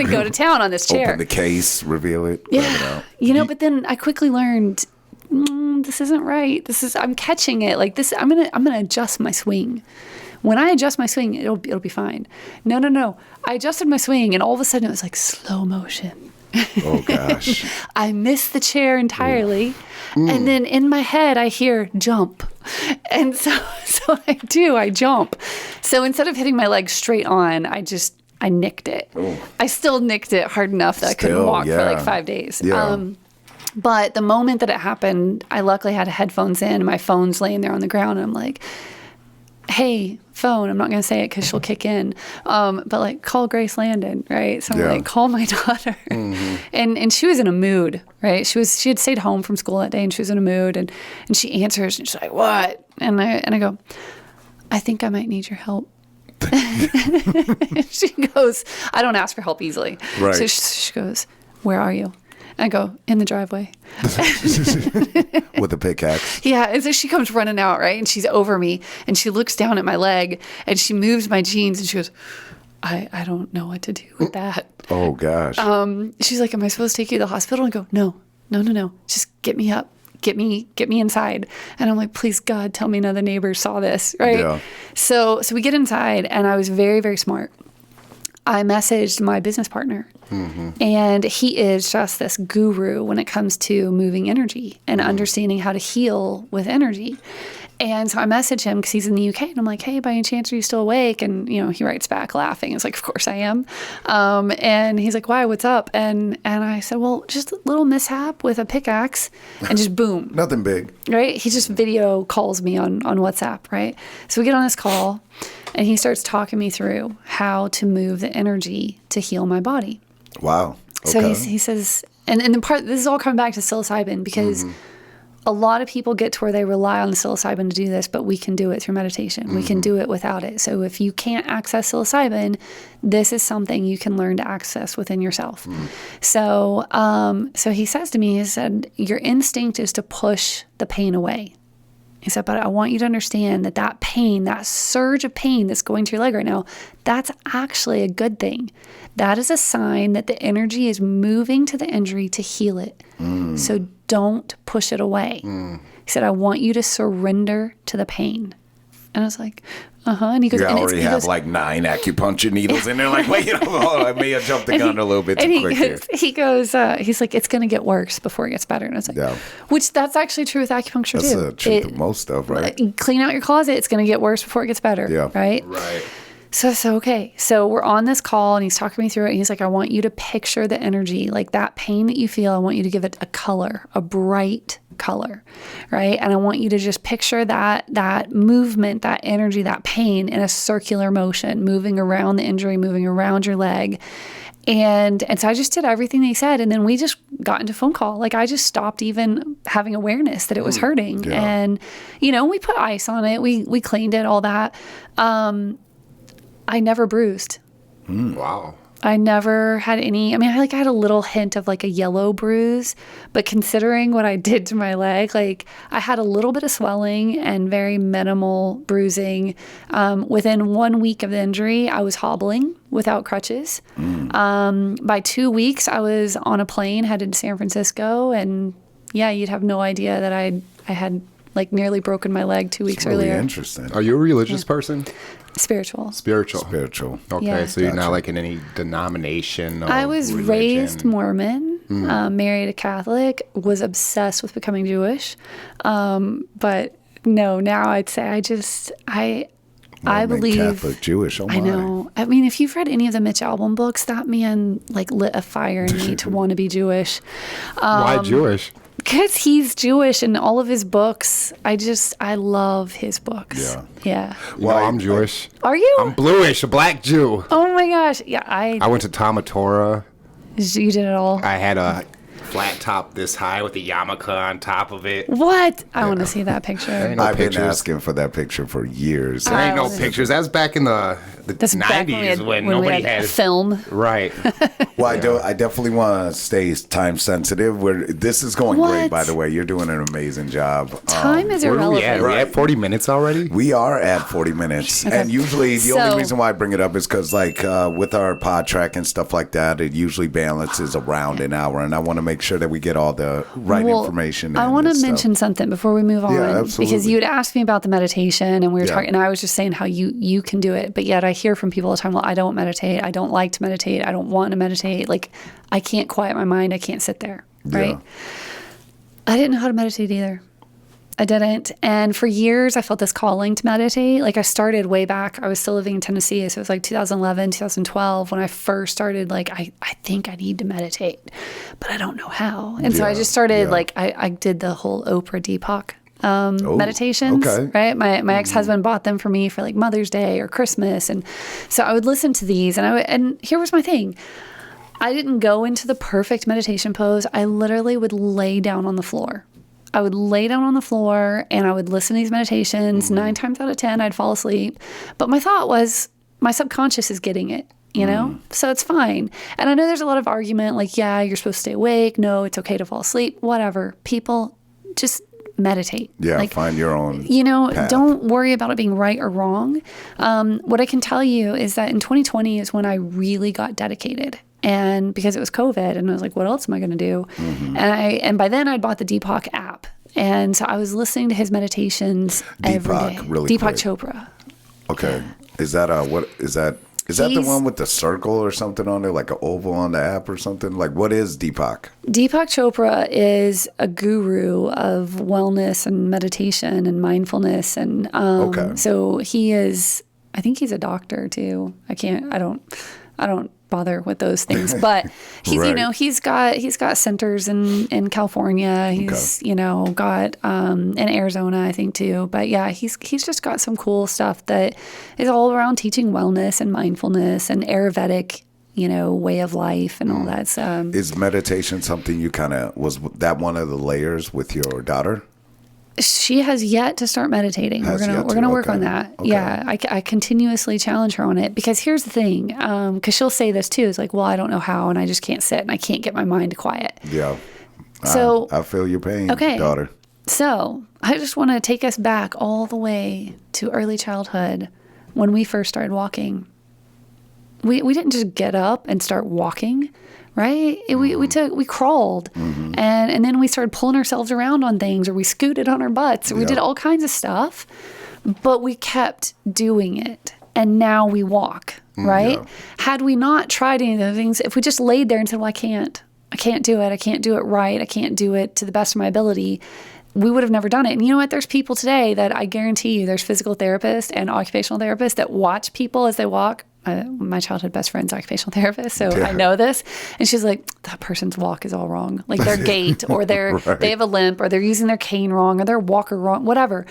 go to town on this chair. Open the case, reveal it. Yeah. But then I quickly learned this isn't right. I'm catching it. Like this, I'm gonna adjust my swing. When I adjust my swing, it'll be fine. No. I adjusted my swing, and all of a sudden it was like slow motion. Oh gosh. I missed the chair entirely. And then in my head I hear jump. And so I jump. So instead of hitting my leg straight on, I nicked it. Oh. I still nicked it hard enough that I couldn't walk for like 5 days. Yeah. But the moment that it happened, I luckily had headphones in, and my phone's laying there on the ground, and I'm like, hey, phone, I'm not going to say it because she'll kick in, but like, call Grace Landon, right? So I'm like, call my daughter. Mm-hmm. And she was in a mood, right? She had stayed home from school that day, and she was in a mood, and she answers, and she's like, what? And I go, I think I might need your help. She goes, I don't ask for help easily. Right. So she goes, where are you? I go, in the driveway. With a pickaxe. Yeah, and so she comes running out, right? And she's over me, and she looks down at my leg, and she moves my jeans, and she goes, I don't know what to do with that. Oh, gosh. She's like, am I supposed to take you to the hospital? I go, no. Just get me up. Get me inside. And I'm like, please, God, tell me none of the neighbors saw this, right? Yeah. So we get inside, and I was very, very smart. I messaged my business partner, and he is just this guru when it comes to moving energy and understanding how to heal with energy. And so I messaged him because he's in the UK, and I'm like, hey, by any chance, are you still awake? And, he writes back laughing. It's like, of course I am. And he's like, why, what's up? And I said, well, just a little mishap with a pickaxe, and just boom. Nothing big. Right? He just video calls me on WhatsApp, right? So we get on this call, and he starts talking me through how to move the energy to heal my body. Wow. Okay. So he says, and the part, this is all coming back to psilocybin, because a lot of people get to where they rely on the psilocybin to do this, but we can do it through meditation. We can do it without it. So if you can't access psilocybin, this is something you can learn to access within yourself. So he says to me, he said, your instinct is to push the pain away. He said, but I want you to understand that pain, that surge of pain that's going to your leg right now, that's actually a good thing. That is a sign that the energy is moving to the injury to heal it. So don't push it away. He said, I want you to surrender to the pain. And I was like, And he goes, you and already have like 9 acupuncture needles in there. Like, wait, I may have jumped the gun a little bit too quick here. He goes, he's like, it's going to get worse before it gets better. And I was like, which that's actually true with acupuncture too. That's the truth of most stuff, right? Clean out your closet. It's going to get worse before it gets better. Yeah. Right? Right. So okay. So we're on this call, and he's talking me through it. And he's like, I want you to picture the energy, like that pain that you feel. I want you to give it a color, a bright color, right? And I want you to just picture that movement, that energy, that pain in a circular motion, moving around the injury, moving around your leg. And so I just did everything they said. And then we just got into a phone call. Like, I just stopped even having awareness that it was hurting. Yeah. And, we put ice on it. We cleaned it, all that. I never bruised. Wow. I never had any, I had a little hint of like a yellow bruise, but considering what I did to my leg, like I had a little bit of swelling and very minimal bruising. Within 1 week of the injury, I was hobbling without crutches. By 2 weeks, I was on a plane headed to San Francisco, and you'd have no idea that I had like nearly broken my leg 2 weeks really earlier. Interesting. Are you a religious person? Spiritual. Okay, Yeah. so you're not like in any denomination or I was religion. raised Mormon, married a Catholic, was obsessed with becoming Jewish. But no, now I'd say I Roman believe Catholic, Jewish. Oh my. I know. I mean, if you've read any of the Mitch Albom books, that man like lit a fire in me to want to be Jewish. Why Jewish? Because he's Jewish and all of his books. I love his books. Yeah. Yeah. Well, I'm Jewish. Are you? I'm bluish, a black Jew. Oh my gosh. Yeah, I went to Talmud Torah. You did it all. I had a flat top this high with a yarmulke on top of it. What? I want to see that picture. Ain't no I've been pictures. asking for that picture for years. There ain't no wasn't- pictures. That was back in the That's 90s back when we nobody had had film. Right. Well, I definitely want to stay time sensitive. This is going great, What? by the way. You're doing an amazing job. Time is Where are we irrelevant. at? We at 40 minutes already? We are at 40 minutes. Okay. And usually the So- only reason why I bring it up is because, like, with our pod track and stuff like that, it usually balances around an hour. And I want to make sure that we get all the right Well, information. I in want and to stuff. mention something before we move on. absolutely. Because you had asked me about the meditation and we were Yeah. talking, and I was just saying how you can do it. But yet I hear from people all the time, well, I don't meditate. I don't like to meditate. I don't want to meditate. Like, I can't quiet my mind. I can't sit there. Right. Yeah. I didn't know how to meditate either. I didn't. And for years, I felt this calling to meditate. Like, I started way back. I was still living in Tennessee. So it was like 2011, 2012 when I first started, like, I think I need to meditate, but I don't know how. And so I Yeah, just started, yeah. like, I did the whole Oprah Deepak Oh, meditations, okay. right? My ex-husband bought them for me for like Mother's Day or Christmas. And so I would listen to these and here was my thing. I didn't go into the perfect meditation pose. I literally would lay down on the floor. I would lay down on the floor and I would listen to these meditations. 9 times out of 10, I'd fall asleep. But my thought was, my subconscious is getting it, you know? So it's fine. And I know there's a lot of argument like, yeah, you're supposed to stay awake. No, it's okay to fall asleep. Whatever. People, just meditate. Yeah, Like, find your own. you know, path. don't worry about it being right or wrong. What I can tell you is that in 2020 is when I really got dedicated. And because it was COVID and I was like, what else am I going to do? And by then I'd bought the Deepak app. And so I was listening to his meditations every Deepak, day. really Deepak quick. Chopra. Okay. Is that what is that? Is that the He's- one with the circle or something on there, like an oval on the app or something? Like, what is Deepak? Deepak Chopra is a guru of wellness and meditation and mindfulness. And Okay. so he is, I think he's a doctor too. I don't bother with those things, but he's, Right. you know, he's got centers in California. He's, you know, got, in Arizona, I think too. But yeah, he's just got some cool stuff that is all around teaching wellness and mindfulness and Ayurvedic, you know, way of life and all that. So, Is meditation something you was that one of the layers with your daughter? she has yet to start meditating. Has We're yet gonna to, work okay. on that. Okay. Yeah, I continuously challenge her on it because here's the thing. Because she'll say this too. It's like, well, I don't know how, and I just can't sit, and I can't get my mind to quiet. Yeah. So I feel your pain, okay, daughter. So I just want to take us back all the way to early childhood when we first started walking. We didn't just get up and start walking. Right? We crawled and then we started pulling ourselves around on things or we scooted on our butts or we Yeah. did all kinds of stuff, but we kept doing it. And now we walk, right? Yeah. Had we not tried any of those things, if we just laid there and said, well, I can't do it. I can't do it right. I can't do it to the best of my ability. We would have never done it. And you know what? There's people today that I guarantee you there's physical therapists and occupational therapists that watch people as they walk. My childhood best friend's occupational therapist, so I know this. And she's like, that person's walk is all wrong. Like their gait or they have a limp or they're using their cane wrong or their walker wrong, whatever.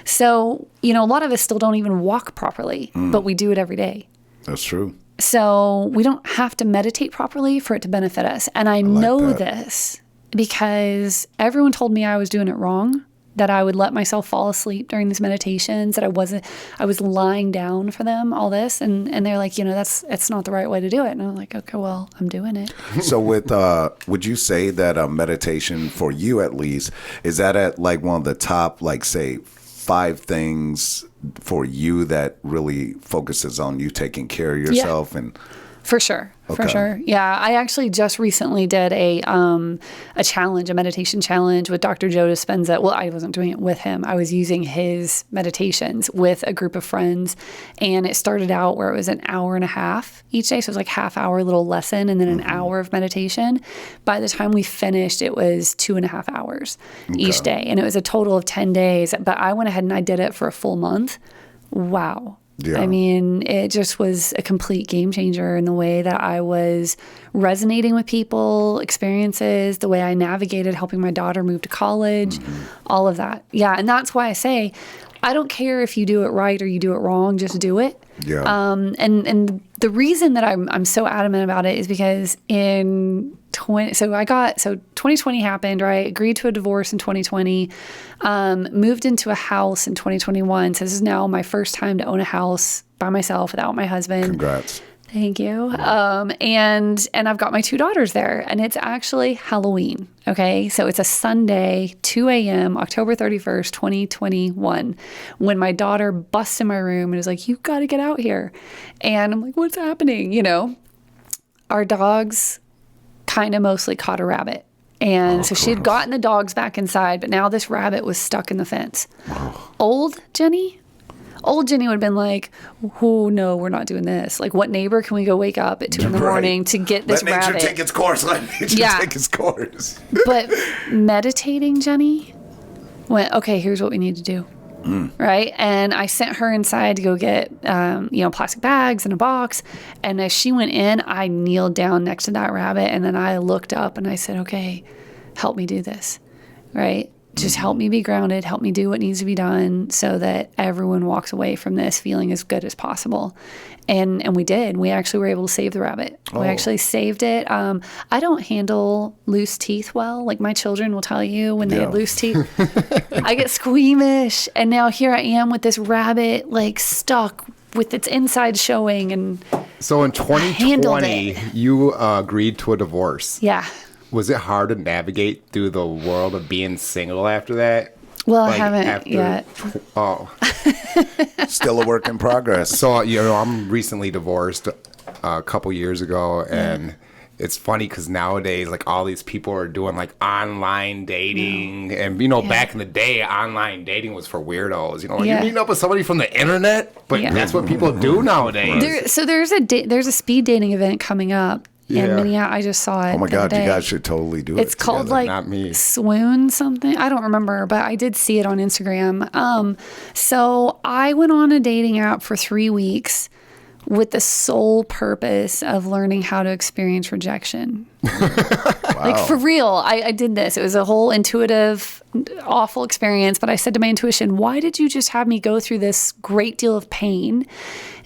So, you know, a lot of us still don't even walk properly, but we do it every day. That's true. So we don't have to meditate properly for it to benefit us. And I know that. this because everyone told me I was doing it wrong, that I would let myself fall asleep during these meditations, that I was lying down for them, all this. And they're like, you know, it's not the right way to do it. And I'm like, okay, well, I'm doing it. So would you say that meditation for you at least, is that at like one of the top, like say 5 things for you that really focuses on you taking care of yourself? And For sure. For sure. Yeah. I actually just recently did a challenge, a meditation challenge with Dr. Joe Dispenza. Well, I wasn't doing it with him. I was using his meditations with a group of friends. And it started out where it was an hour and a half each day. So it was like half-hour little lesson and then an hour of meditation. By the time we finished, it was 2.5 hours each day. And it was a total of 10 days. But I went ahead and I did it for a full month. Wow. Yeah. I mean, it just was a complete game changer in the way that I was resonating with people, experiences, the way I navigated helping my daughter move to college, all of that. Yeah. And that's why I say, I don't care if you do it right or you do it wrong, just do it. Yeah. And the reason that I'm so adamant about it is because in 2020 happened, right? Agreed to a divorce in 2020, moved into a house in 2021. So this is now my first time to own a house by myself without my husband. Congrats. Thank you. And I've got my 2 daughters there, and it's actually Halloween. Okay. So it's a Sunday, 2 a.m., October 31st, 2021, when my daughter busts in my room and is like, "You got to get out here." And I'm like, "What's happening?" You know, our dogs kind of mostly caught a rabbit. And so she had gotten the dogs back inside, but now this rabbit was stuck in the fence. Old Jenny would have been like, "Oh no, we're not doing this. Like, what neighbor can we go wake up at 2 in the morning to get this Let rabbit?" nature take its course. Let nature take its course. But meditating, Jenny, went, "Okay, here's what we need to do." Right. And I sent her inside to go get, plastic bags and a box. And as she went in, I kneeled down next to that rabbit. And then I looked up and I said, "Okay, help me do this." Right. Just help me be grounded, help me do what needs to be done so that everyone walks away from this feeling as good as possible. And we did. We actually were able to save the rabbit. We actually saved it. I don't handle loose teeth well. Like my children will tell you when they have loose teeth. I get squeamish. And now here I am with this rabbit like stuck with its inside showing. And So in handled 2020, you agreed to a divorce. yeah. Was it hard to navigate through the world of being single after that? Well, Like, I haven't after- yet. Oh. Still a work in progress. So, I'm recently divorced a couple years ago, and it's funny because nowadays, like, all these people are doing, like, online dating. And, back in the day, online dating was for weirdos. You're meeting up with somebody from the internet, but that's what people do nowadays. There's a speed dating event coming up. In Minneapolis, I just saw it. Oh my the God, other day. you guys should totally do it. It's called together. Not me. Swoon something. I don't remember, but I did see it on Instagram. So I went on a dating app for 3 weeks with the sole purpose of learning how to experience rejection. Like for real, I did this. It was a whole intuitive, awful experience. But I said to my intuition, "Why did you just have me go through this great deal of pain?"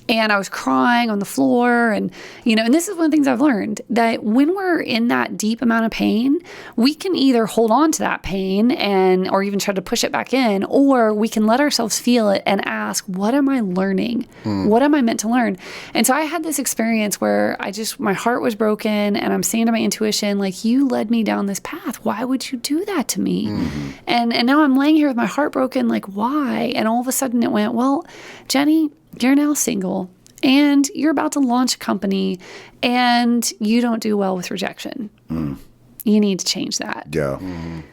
And I was crying on the floor. And this is one of the things I've learned, that when we're in that deep amount of pain, we can either hold on to that pain or even try to push it back in, or we can let ourselves feel it and ask, what am I learning? What am I meant to learn? And so I had this experience where my heart was broken, and I'm saying to my intuition, like, "You led me down this path. Why would you do that to me?" And now I'm laying here with my heart broken, like, why? And all of a sudden it went, "Well, Jenny, you're now single and you're about to launch a company and you don't do well with rejection. You need to change that." Yeah.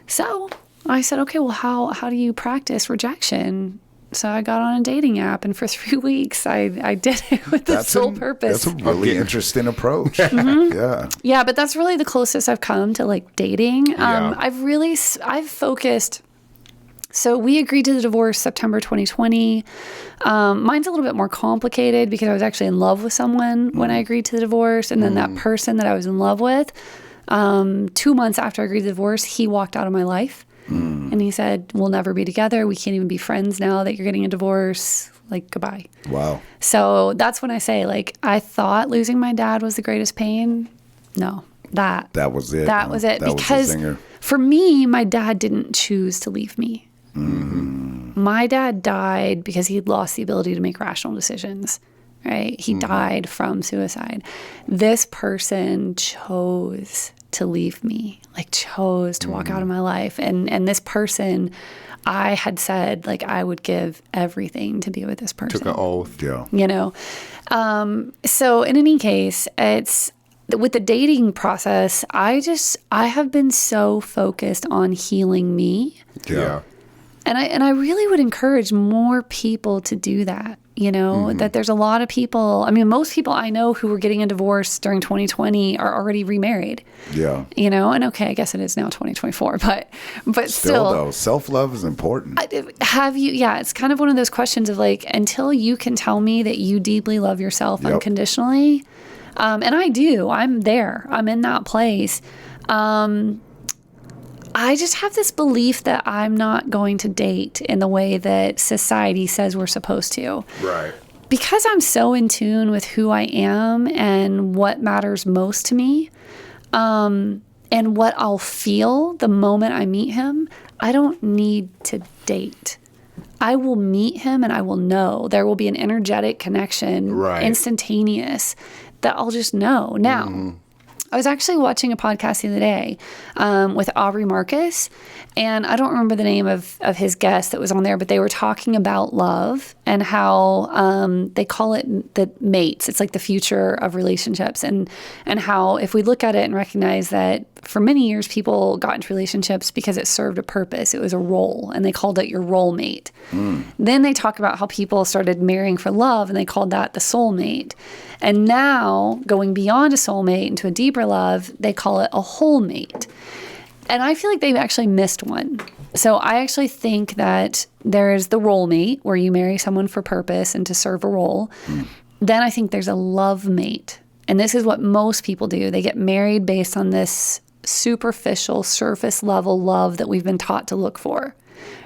So I said, "Okay, well, how do you practice rejection?" So I got on a dating app, and for 3 weeks I did it with the sole purpose. That's a really interesting approach. Yeah. Yeah, but that's really the closest I've come to like dating. Yeah. I've focused. So we agreed to the divorce September 2020. Mine's a little bit more complicated because I was actually in love with someone when I agreed to the divorce. And then that person that I was in love with, 2 months after I agreed to the divorce, he walked out of my life. And he said, "We'll never be together. We can't even be friends now that you're getting a divorce. Like, goodbye." Wow. So that's when I say, like, I thought losing my dad was the greatest pain. No, that was it. That was it. That was the Because zinger. for me, my dad didn't choose to leave me. My dad died because he had lost the ability to make rational decisions, right? He died from suicide. This person chose to leave me, like chose to walk out of my life. And this person, I had said, like, I would give everything to be with this person. Took an oath. Yeah. So in any case, it's with the dating process, I have been so focused on healing me. Yeah. And I really would encourage more people to do that. You know, that there's a lot of people. I mean, most people I know who were getting a divorce during 2020 are already remarried. Yeah. You know, and okay, I guess it is now 2024, but Still though, self-love is important. Have you? Yeah, it's kind of one of those questions of like, until you can tell me that you deeply love yourself unconditionally, and I do. I'm there. I'm in that place. I just have this belief that I'm not going to date in the way that society says we're supposed to. Right. Because I'm so in tune with who I am and what matters most to me, and what I'll feel the moment I meet him, I don't need to date. I will meet him and I will know. There will be an energetic connection, instantaneous, that I'll just know. Now, I was actually watching a podcast the other day with Aubrey Marcus, and I don't remember the name of his guest that was on there, but they were talking about love and how they call it the mates. It's like the future of relationships, and how if we look at it and recognize that for many years people got into relationships because it served a purpose. It was a role, and they called it your role mate. Then they talk about how people started marrying for love, and they called that the soulmate. And now, going beyond a soulmate into a deeper love, they call it a whole mate. And I feel like they've actually missed one. So I actually think that there's the role mate, where you marry someone for purpose and to serve a role. Then I think there's a love mate. And this is what most people do. They get married based on this superficial, surface level love that we've been taught to look for,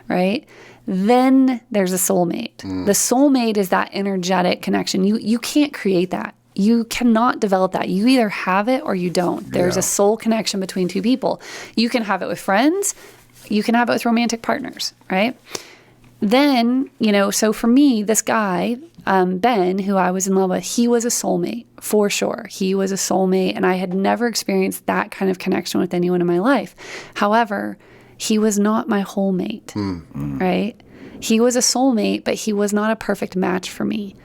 right? Then there's a soulmate. The soulmate is that energetic connection. You can't create that. You cannot develop that. You either have it or you don't. There's a soul connection between two people. You can have it with friends. You can have it with romantic partners, right? Then, you know, so for me, this guy, Ben, who I was in love with, he was a soulmate for sure. He was a soulmate, and I had never experienced that kind of connection with anyone in my life. However, he was not my whole mate, right? He was a soulmate, but he was not a perfect match for me.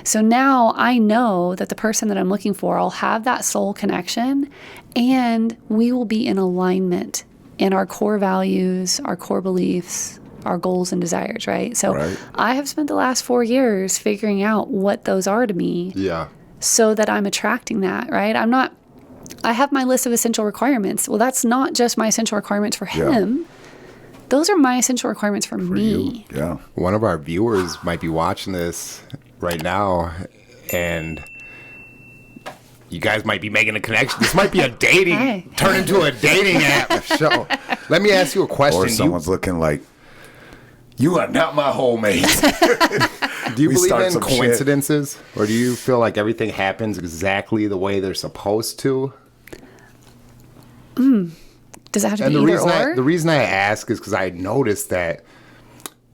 So now I know that the person that I'm looking for, I'll have that soul connection, and we will be in alignment in our core values, our core beliefs, our goals and desires, right? So I have spent the last 4 years figuring out what those are to me, so that I'm attracting that, right? I have my list of essential requirements. Well, that's not just my essential requirements for him. Those are my essential requirements for me. You. Yeah. One of our viewers might be watching this right now, and you guys might be making a connection. This might be a dating, turn into a dating app show. Let me ask you a question. Or someone's looking like, you are not my whole mate. Do you believe in coincidences? Or do you feel like everything happens exactly the way they're supposed to? Does it have to be either or? The reason I ask is because I noticed that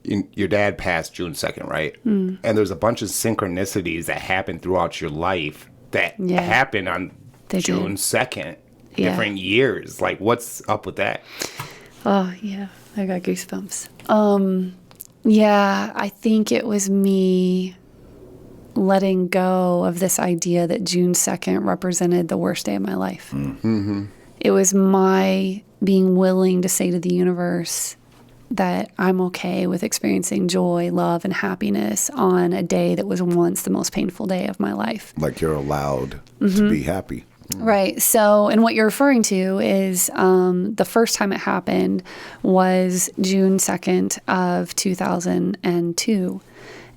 your dad passed June 2nd, right? And there's a bunch of synchronicities that happen throughout your life that happen on June 2nd, different years. Like, what's up with that? Oh, yeah. I got goosebumps. Yeah, I think it was me letting go of this idea that June 2nd represented the worst day of my life. It was my being willing to say to the universe that I'm okay with experiencing joy, love, and happiness on a day that was once the most painful day of my life. Like you're allowed to be happy. Right. So, and what you're referring to is the first time it happened was June 2nd of 2002.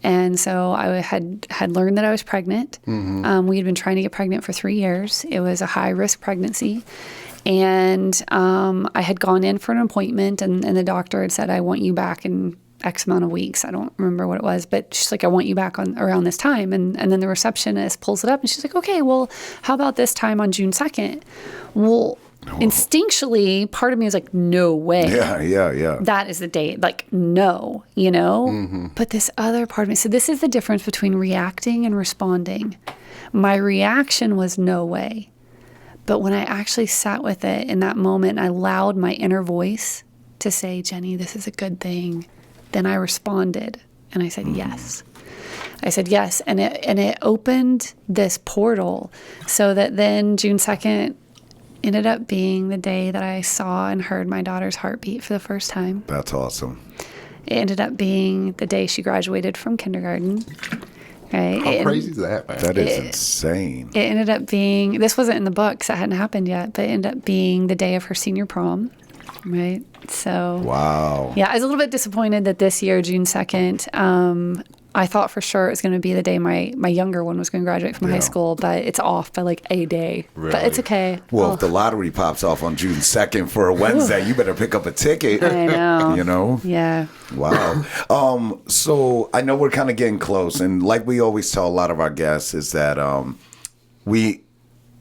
And so I had learned that I was pregnant. We had been trying to get pregnant for 3 years. It was a high-risk pregnancy. And I had gone in for an appointment, and the doctor had said, I want you back in X amount of weeks. I don't remember what it was, but she's like, I want you back around this time. And then the receptionist pulls it up, and she's like, okay, well, how about this time on June 2nd? Well, instinctually, part of me is like, no way. Yeah. That is the date. Like, no, you know? But this other part of me, so this is the difference between reacting and responding. My reaction was no way. But when I actually sat with it in that moment, I allowed my inner voice to say, Jenny, this is a good thing. Then I responded, and I said, yes. I said, yes. And it opened this portal so that then June 2nd ended up being the day that I saw and heard my daughter's heartbeat for the first time. That's awesome. It ended up being the day she graduated from kindergarten. Right? How crazy is that, man? That is insane. It ended up being, this wasn't in the book, 'cause that hadn't happened yet, but it ended up being the day of her senior prom. Right? So. Wow. Yeah, I was a little bit disappointed that this year, June 2nd, I thought for sure it was going to be the day my younger one was going to graduate from high school, but it's off by like a day. Really? But it's okay. Well, if the lottery pops off on June 2nd for a Wednesday, you better pick up a ticket. I know. You know? Yeah. Wow. So I know we're kind of getting close, and like we always tell a lot of our guests is that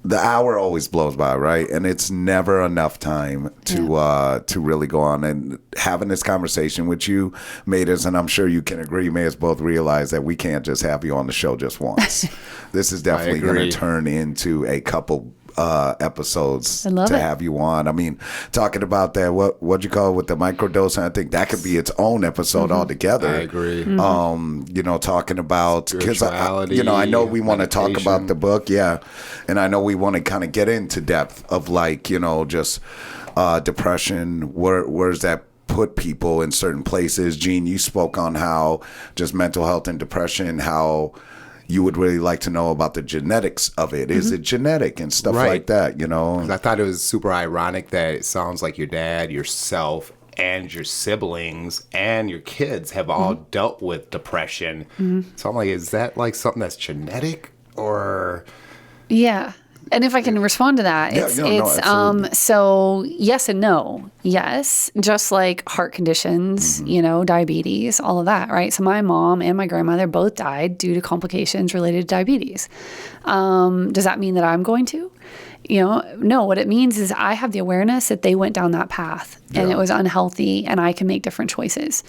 the hour always blows by, right? And it's never enough time to really go on. And having this conversation with you made us, and I'm sure you can agree, made us both realize that we can't just have you on the show just once. This is definitely going to turn into a couple episodes to have you on. I mean, talking about that, what'd you call it with the microdosing? I think that could be its own episode altogether. I agree. You know, talking about, because I know we want to talk about the book, and I know we want to kind of get into depth of like, you know, just depression. Where's that put people in certain places? Gene, you spoke on how just mental health and depression, how you would really like to know about the genetics of it. Is it genetic and stuff like that, you know? 'Cause I thought it was super ironic that it sounds like your dad, yourself, and your siblings and your kids have all dealt with depression. So I'm like, is that like something that's genetic or? Yeah. And if I can respond to that, so yes and no. Yes, just like heart conditions, you know, diabetes, all of that, right? So my mom and my grandmother both died due to complications related to diabetes. Does that mean that I'm going to? You know, no, what it means is I have the awareness that they went down that path and it was unhealthy and I can make different choices.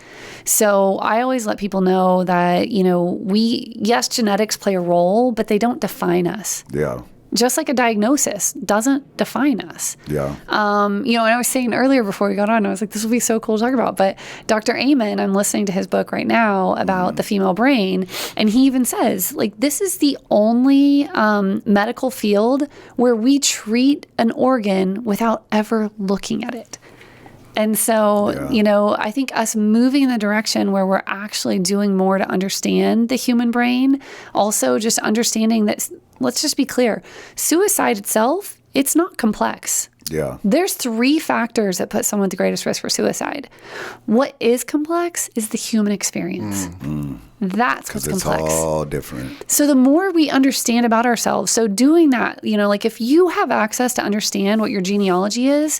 So I always let people know that, you know, yes, genetics play a role, but they don't define us. Yeah. Just like a diagnosis doesn't define us. Yeah. You know, and I was saying earlier before we got on, I was like, this will be so cool to talk about. But Dr. Amen, I'm listening to his book right now about the female brain. And he even says, like, this is the only medical field where we treat an organ without ever looking at it. And so, you know, I think us moving in the direction where we're actually doing more to understand the human brain, also just understanding that, let's just be clear, suicide itself, it's not complex. Yeah. There's 3 factors that put someone at the greatest risk for suicide. What is complex is the human experience. That's what's complex. It's all different. So the more we understand about ourselves, so doing that, you know, like if you have access to understand what your genealogy is,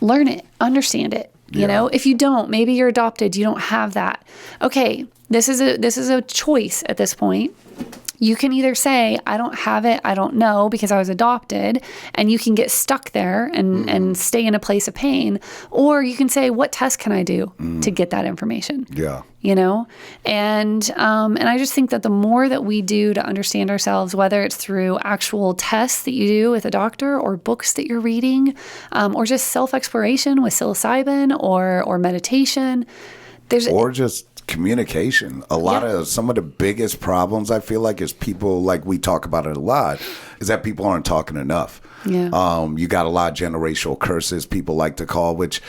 learn it, understand it. You know, if you don't, maybe you're adopted, you don't have that. Okay, this is a choice at this point. You can either say, I don't have it, I don't know because I was adopted, and you can get stuck there and stay in a place of pain. Or you can say, what test can I do to get that information? Yeah. You know? And I just think that the more that we do to understand ourselves, whether it's through actual tests that you do with a doctor or books that you're reading, or just self-exploration with psilocybin or meditation, or just communication. A lot of some of the biggest problems I feel like is people, like we talk about it a lot, is that people aren't talking enough. Yeah. You got a lot of generational curses people like to call, which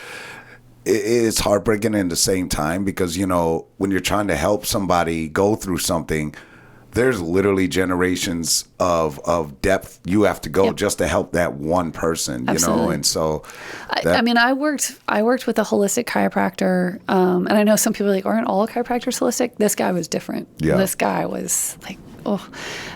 is heartbreaking in the same time because, you know, when you're trying to help somebody go through something, there's literally generations of depth you have to go just to help that one person, you know? And so I mean, I worked with a holistic chiropractor, and I know some people are like, aren't all chiropractors holistic? This guy was different. Yeah. This guy was like, oh,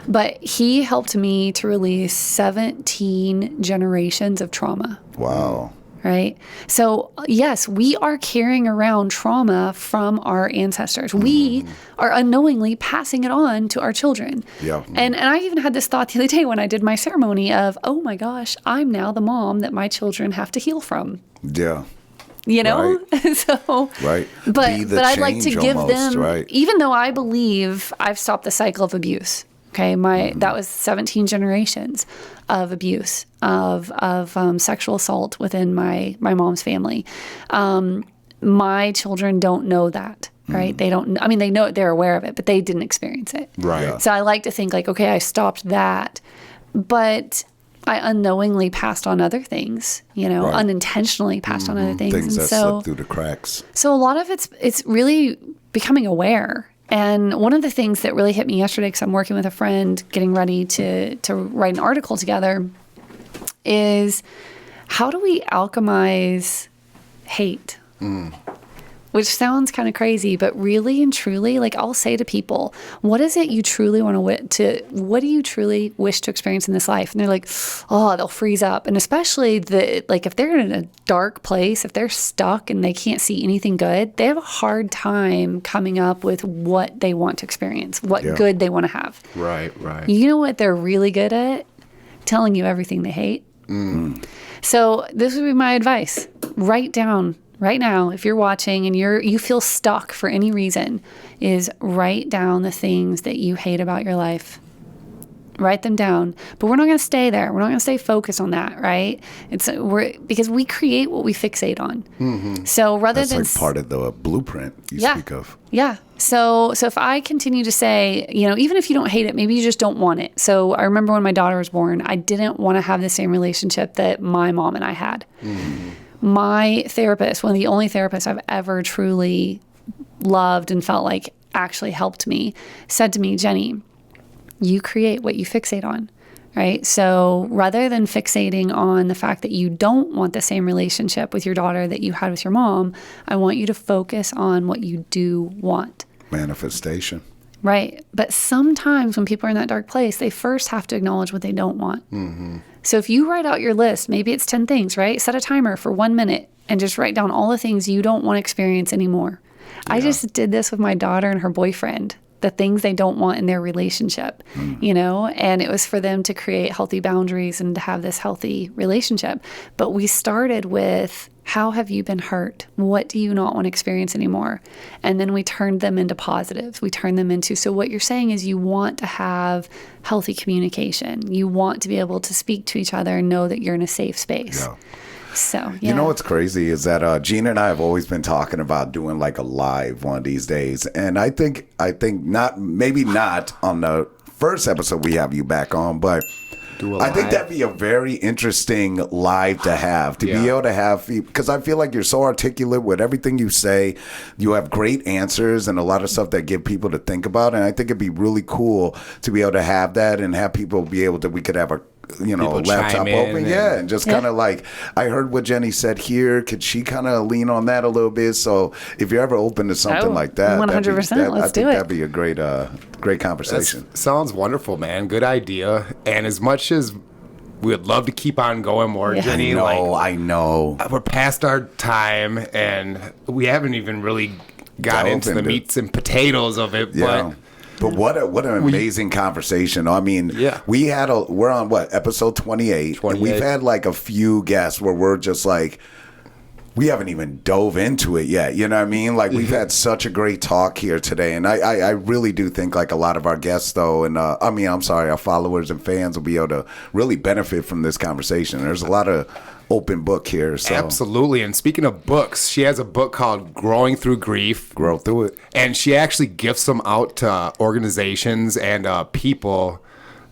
but he helped me to release 17 generations of trauma. Wow. Right? So, yes, we are carrying around trauma from our ancestors. We are unknowingly passing it on to our children. Yeah. And I even had this thought the other day when I did my ceremony of, oh my gosh, I'm now the mom that my children have to heal from. Yeah. You know? Right. So, right. But I'd like to give almost, them, even though I believe I've stopped the cycle of abuse. Okay, that was 17 generations of abuse, of sexual assault within my mom's family. My children don't know that, right? They don't. I mean, they know it, they're aware of it, but they didn't experience it. Right. So I like to think like, okay, I stopped that, but I unknowingly passed on other things, Right. unintentionally passed on other things. Things And that so, slip through the cracks. so a lot of it's really becoming aware. And one of the things that really hit me yesterday, because I'm working with a friend getting ready to write an article together, is how do we alchemize hate? Which sounds kind of crazy, but really and truly, like I'll say to people, what is it you truly want what do you truly wish to experience in this life? And they're like, oh, they'll freeze up. And especially if they're in a dark place, if they're stuck and they can't see anything good, they have a hard time coming up with what they want to experience, what good they want to have. Right. You know what they're really good at? Telling you everything they hate. So this would be my advice. Write down right now, if you're watching and you feel stuck for any reason, is write down the things that you hate about your life. Write them down. But we're not going to stay there. We're not going to stay focused on that, right? Because we create what we fixate on. So rather That's than like part of the blueprint you speak of. Yeah. So if I continue to say, even if you don't hate it, maybe you just don't want it. So I remember when my daughter was born, I didn't want to have the same relationship that my mom and I had. My therapist, one of the only therapists I've ever truly loved and felt like actually helped me, said to me, Jenny, you create what you fixate on, right? So rather than fixating on the fact that you don't want the same relationship with your daughter that you had with your mom, I want you to focus on what you do want. Manifestation. Right. But sometimes when people are in that dark place, they first have to acknowledge what they don't want. So if you write out your list, maybe it's 10 things, right? Set a timer for 1 minute and just write down all the things you don't want to experience anymore. I just did this with my daughter and her boyfriend, the things they don't want in their relationship, and it was for them to create healthy boundaries and to have this healthy relationship. But we started with, how have you been hurt? What do you not want to experience anymore? And then we turned them into positives. We turned them into, so what you're saying is you want to have healthy communication. You want to be able to speak to each other and know that you're in a safe space. Yeah. So, yeah. You know what's crazy is that Gina and I have always been talking about doing like a live one of these days. And I think maybe not on the first episode we have you back on, but I think that'd be a very interesting live to have, to be able to have, because I feel like you're so articulate with everything you say. You have great answers and a lot of stuff that give people to think about. And I think it'd be really cool to be able to have that and have people be able to, we could have a laptop open, and just kind of like, I heard what Jenny said here. Could she kind of lean on that a little bit? So if you're ever open to something like that, 100%, let's do it. That'd be a great conversation. Sounds wonderful, man. Good idea. And as much as we'd love to keep on going more, Jenny, I know. We're past our time, and we haven't even really got into the meats and potatoes of it, But what an amazing conversation. I mean, we're on episode 28. And we've had like a few guests where we're just like, we haven't even dove into it yet. You know what I mean? Like, we've had such a great talk here today. And I really do think like a lot of our guests though, and our followers and fans will be able to really benefit from this conversation. There's a lot of open book here. So. Absolutely. And speaking of books, she has a book called Growing Through Grief. Grow Through It. And she actually gifts them out to organizations and people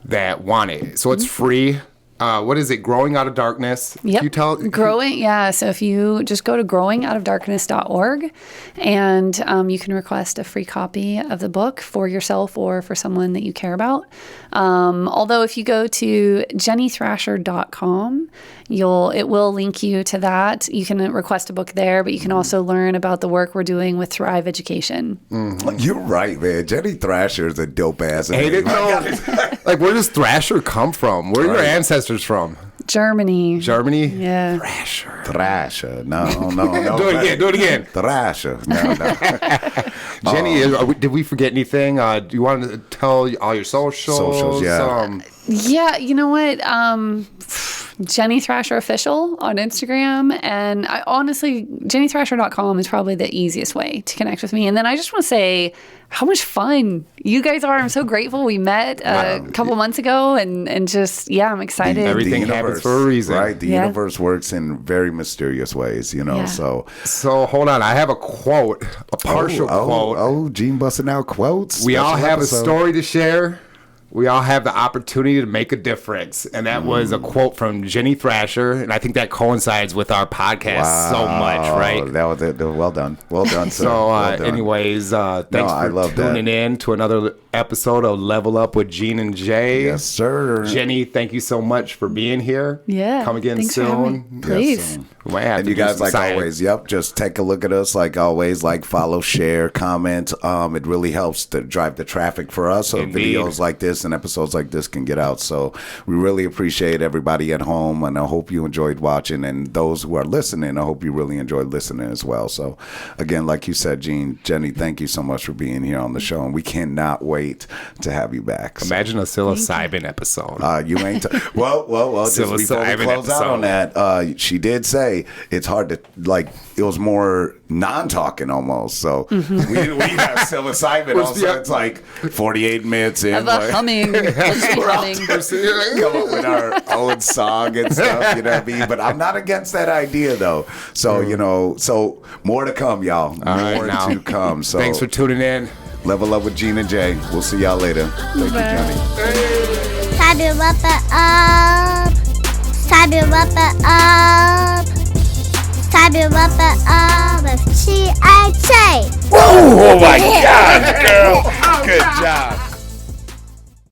that want it. So it's free. What is it? Growing Out of Darkness. Yep. Can you tell? Growing, yeah. So if you just go to growingoutofdarkness.org and you can request a free copy of the book for yourself or for someone that you care about. Although if you go to jennythrasher.com, it will link you to that. You can request a book there, but you can also learn about the work we're doing with Thrive Education. Mm-hmm. You're right, man. Jenny Thrasher is a dope ass name. I didn't know. Like, where does Thrasher come from? Where are your ancestors from? Germany. Germany? Yeah. Thrasher. No. Do it again. Thrasher. No. Jenny, did we forget anything? Do you want to tell all your socials? Yeah. Yeah, you know what? Jenny Thrasher Official on Instagram. And I honestly, jennythrasher.com is probably the easiest way to connect with me. And then I just want to say how much fun you guys are. I'm so grateful we met a couple months ago and just, I'm excited. Everything happens for a reason. Right? The universe works in very mysterious ways, so. So hold on. I have a quote, a partial quote. Oh, Gene busting out quotes. We all have a story to share. we all have the opportunity to make a difference. And that was a quote from Jenny Thrasher. And I think that coincides with our podcast so much, right? That was it. Well done. Well done, sir. So, Well done. anyways, thanks for tuning in to another episode of Level Up with Gene and Jay. Yes, sir. Jenny, thank you so much for being here. Yeah. Come again Thanks for having me. soon. Please. Yes, We might have and to you do guys, some like science. always, just take a look at us, like always, like, follow, share, comment. It really helps to drive the traffic for us, so Indeed. videos like this and episodes like this can get out. So we really appreciate everybody at home, and I hope you enjoyed watching, and those who are listening, I hope you really enjoyed listening as well. So again, like you said, Jenny, thank you so much for being here on the show, and we cannot wait to have you back. So, Imagine a psilocybin episode. you ain't. Well. Just before we Psilocybin close out on that, she did say it's hard to like. It was more non-talking almost. So we have psilocybin. Also, it's like 48 minutes in. Have a humming. Let's be humming. Come up with our own song and stuff. You know what I mean? But I'm not against that idea though. So so more to come, y'all. More now. to come. So Thanks for tuning in. Level Up with Gene and Jay. We'll see y'all later. Thank you, Johnny. Sabi wrap it up. Sabi wrap it up. Sabi wrap it up with Chi. Oh my God, girl. Good job.